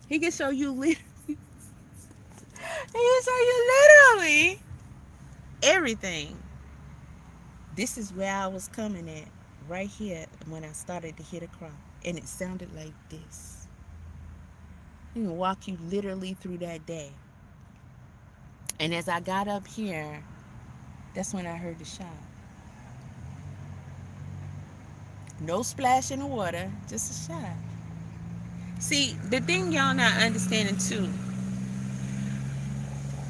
He can show you literally, he can show you literally everything. This is where I was coming at right here when I started to hit a crop. And it sounded like this. He can walk you literally through that day. And as I got up here, that's when I heard the shot. No splash in the water, just a shot. See, the thing y'all not understanding too,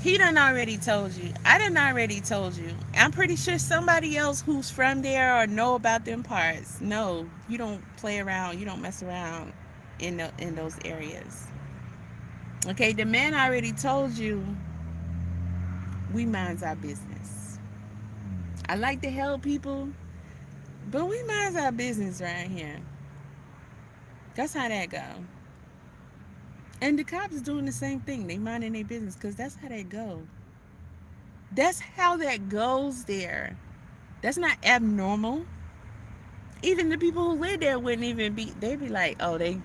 he done already told you. I done already told you. I'm pretty sure somebody else who's from there or know about them parts. No, you don't play around. You don't mess around in those areas. Okay, the man already told you we minds our business. I like to help people, but we minds our business right here. That's how that go. And the cops doing the same thing. They minding their business because that's how that go. That's how that goes there. That's not abnormal. Even the people who live there wouldn't even be. They'd be like, they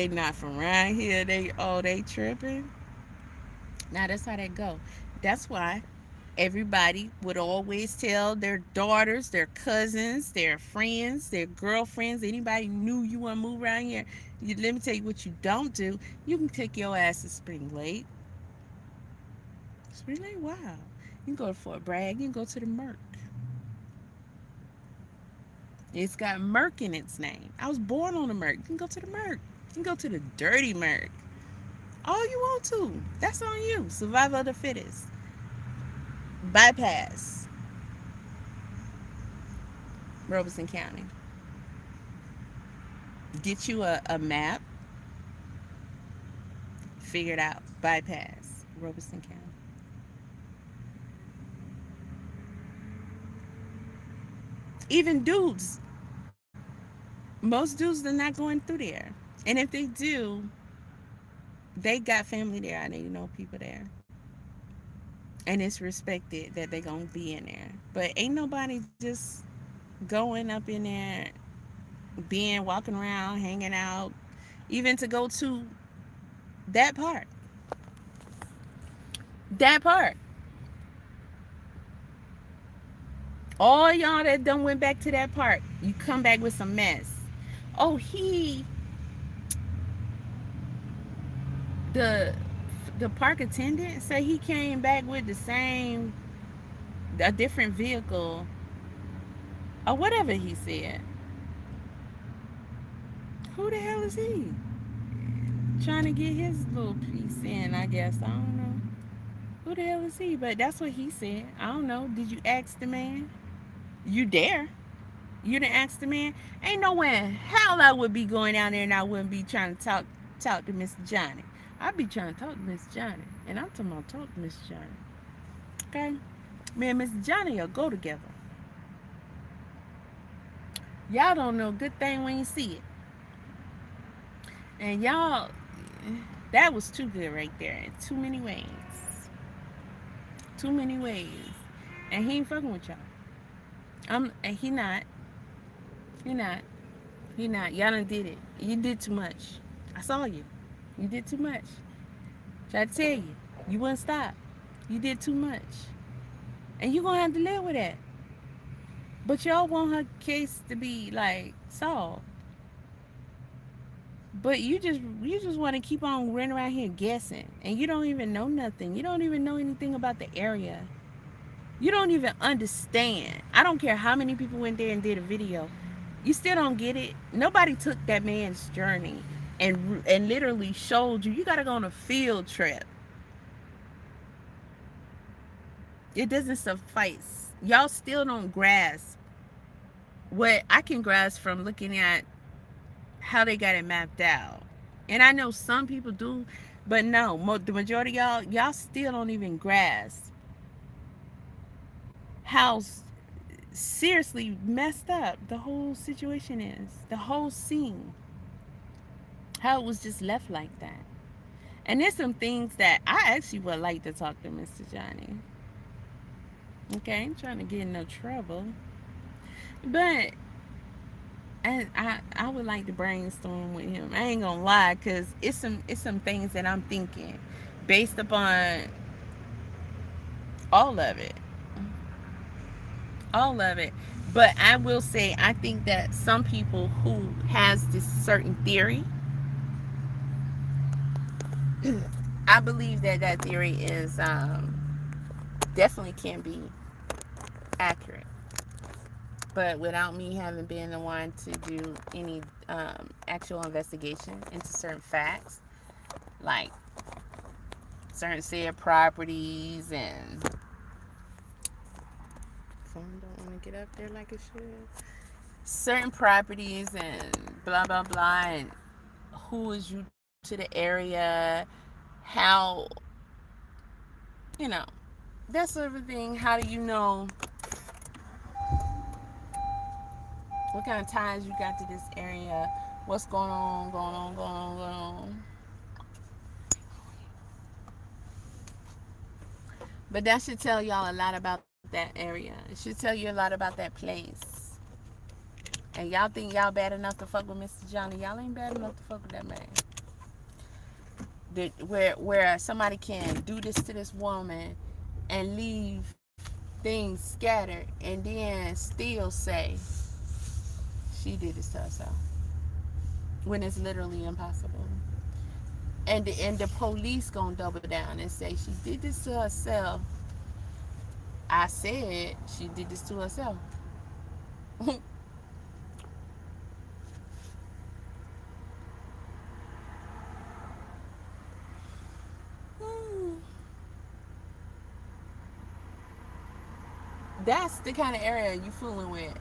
not from around here. They tripping. Now that's how that go. That's why everybody would always tell their daughters, their cousins, their friends, their girlfriends, anybody knew you want to move around here. Let me tell you what you don't do. You can take your ass to Spring Lake. Spring Lake, wow. You can go to Fort Bragg. You can go to the Merc. It's got Merc in its name. I was born on the Merc. You can go to the Merc. You can go to the dirty Merc. All you want to. That's on you. Survival of the fittest. Bypass Robeson County. Get you a map. Figure it out. Bypass Robeson County. Even dudes. Most dudes are not going through there. And if they do, they got family there. I know people there. And it's respected that they gonna be in there. But ain't nobody just going up in there, walking around, hanging out, even to go to that part. That part. All y'all that done went back to that part, you come back with some mess. Oh, the park attendant said he came back with a different vehicle or whatever he said. Who the hell is he? Trying to get his little piece in, I guess. I don't know. Who the hell is he? But that's what he said. I don't know. Did you ask the man? You dare. You didn't ask the man. Ain't no way in hell I would be going down there and I wouldn't be trying to talk to Mr. Johnny. I'd be trying to talk to Miss Johnny. And I'm talking about talk to Miss Johnny. Okay? Me and Mr. Johnny will go together. Y'all don't know a good thing when you see it. And y'all, that was too good right there in too many ways. Too many ways. And he ain't fucking with y'all. And he not. He not. He not. Y'all done did it. You did too much. I saw you. You did too much. Try to tell you. You wouldn't stop. You did too much. And you gonna have to live with that. But y'all want her case to be like solved. But you just want to keep on running around here guessing. And you don't even know nothing. You don't even know anything about the area. You don't even understand. I don't care how many people went there and did a video. You still don't get it. Nobody took that man's journey and literally showed you. You got to go on a field trip. It doesn't suffice. Y'all still don't grasp what I can grasp from looking at how they got it mapped out. And I know some people do, but no, the majority of y'all still don't even grasp how seriously messed up the whole situation is, the whole scene, how it was just left like that. And there's some things that I actually would like to talk to Mr. Johnny. Okay, I ain't trying to get in no trouble, but I would like to brainstorm with him. I ain't gonna lie, cause it's some things that I'm thinking based upon all of it. All of it. But I will say, I think that some people who has this certain theory, I believe that theory is definitely can be accurate. But without me having been the one to do any actual investigation into certain facts, like certain said properties and phone don't want to get up there like it should. Certain properties and blah blah blah, and who is you to the area, how, you know, that sort of thing. How do you know what kind of ties you got to this area? What's going on? But that should tell y'all a lot about that area. It should tell you a lot about that place. And y'all think y'all bad enough to fuck with Mr. Johnny. Y'all ain't bad enough to fuck with that man. Where somebody can do this to this woman and leave things scattered and then still say she did this to herself, when it's literally impossible. And the police gonna double down and say she did this to herself. I said she did this to herself. That's the kind of area you fooling with.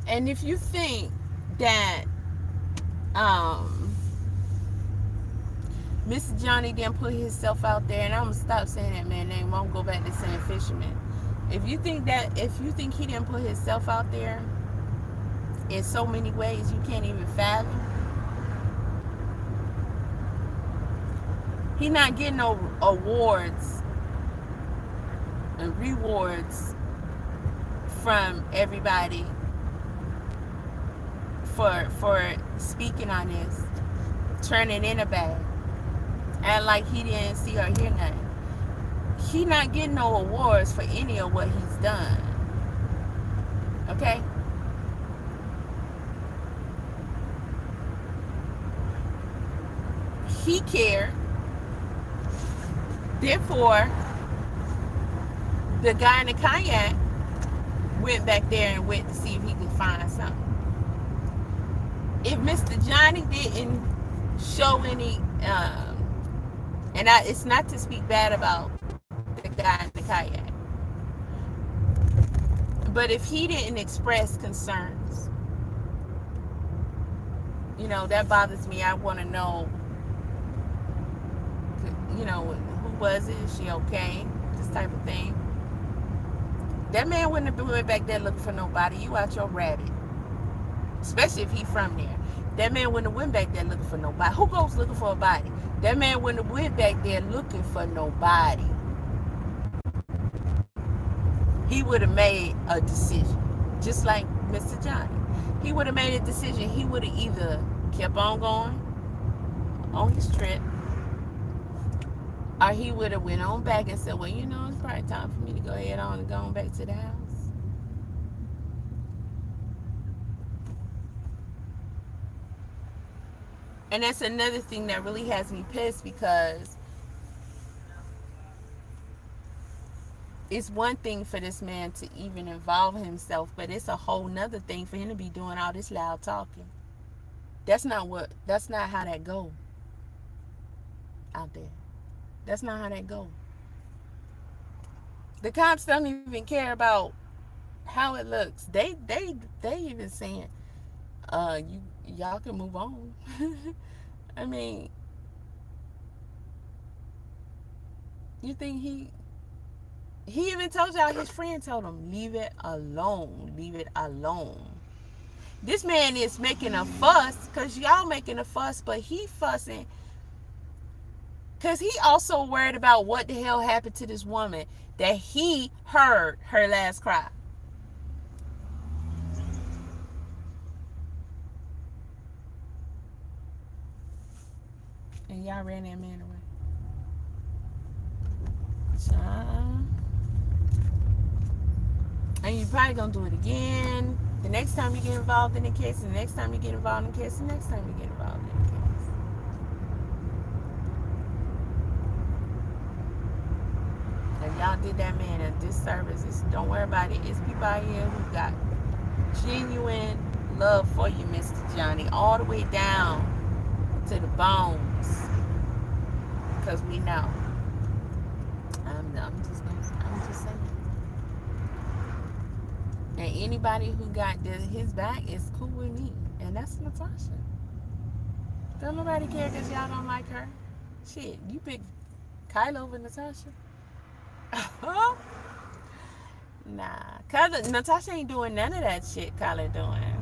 And if you think that Mr. Johnny didn't put himself out there, and I'm gonna stop saying that man's name, I'm gonna go back to saying fisherman. If you think he didn't put himself out there in so many ways you can't even fathom, he not getting no awards and rewards from everybody for speaking on this, turning in a bag, and like he didn't see or hear nothing. He not getting no awards for any of what he's done. Okay? He cared. Therefore, the guy in the kayak went back there and went to see if he could find something. If Mr. Johnny didn't show any, and And it's not to speak bad about the guy in the kayak. But if he didn't express concerns, that bothers me. I want to know, who was it? Is she okay? This type of thing. That man wouldn't have went back there looking for nobody. You out your rabbit. Especially if he from there. That man wouldn't have went back there looking for nobody. Who goes looking for a body? That man wouldn't have went back there looking for nobody. He would have made a decision. Just like Mr. Johnny. He would have made a decision. He would have either kept on going on his trip, or he would have went on back and said, well, it's probably time for me to go ahead on and go on back to the house. And that's another thing that really has me pissed, because it's one thing for this man to even involve himself, but it's a whole nother thing for him to be doing all this loud talking. That's not how that go out there. That's not how that go. The cops don't even care about how it looks. They even saying, y'all can move on. I mean, you think he even told y'all, his friend told him, leave it alone. Leave it alone. This man is making a fuss because y'all making a fuss, but he fussing because he also worried about what the hell happened to this woman that he heard her last cry. And y'all ran that man away. Child. And you probably gonna do it again. The next time you get involved in the case, the next time you get involved in the case, the next time you get involved in the case. If y'all did that man a disservice, don't worry about it. It's people out here who got genuine love for you, Mr. Johnny, all the way down to the bones. Because we know. I'm just saying. And anybody who got his back is cool with me. And that's Natasha. Don't nobody care because y'all don't like her. Shit, you pick Kyla over Natasha? Nah. Natasha ain't doing none of that shit Kyla doing.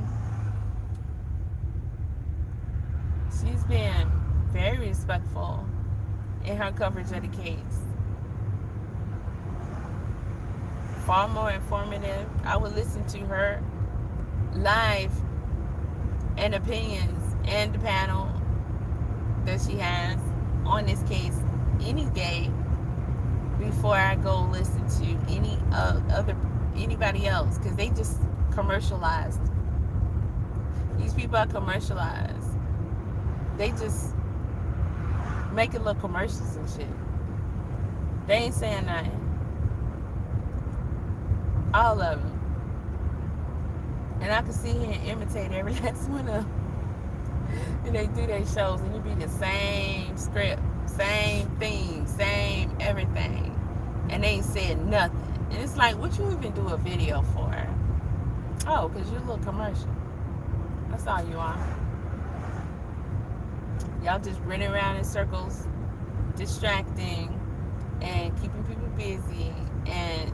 She's been very respectful in her coverage of the case. Far more informative. I would listen to her live and opinions and the panel that she has on this case any day before I go listen to anybody else, because they just commercialized. These people are commercialized. They just making little commercials and shit. They ain't saying nothing. All of them. And I can see here and imitate every last one of them. And they do their shows and it be the same script, same theme, same everything. And they ain't said nothing. And it's like, what you even do a video for? Oh, because you're a little commercial. That's all you are. Y'all just running around in circles, distracting and keeping people busy and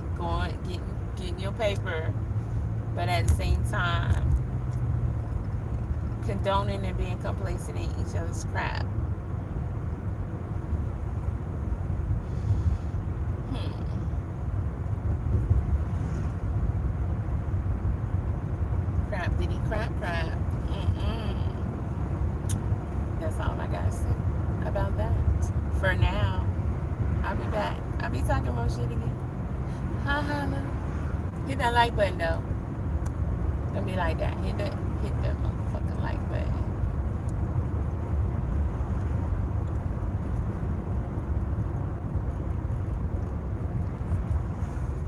getting your paper, but at the same time condoning and being complacent in each other's crap. Crap diddy crap. That's all I gotta say about that. For now, I'll be back. I'll be talking more shit again. Holla. Hit that like button though. Don't be like that. Hit the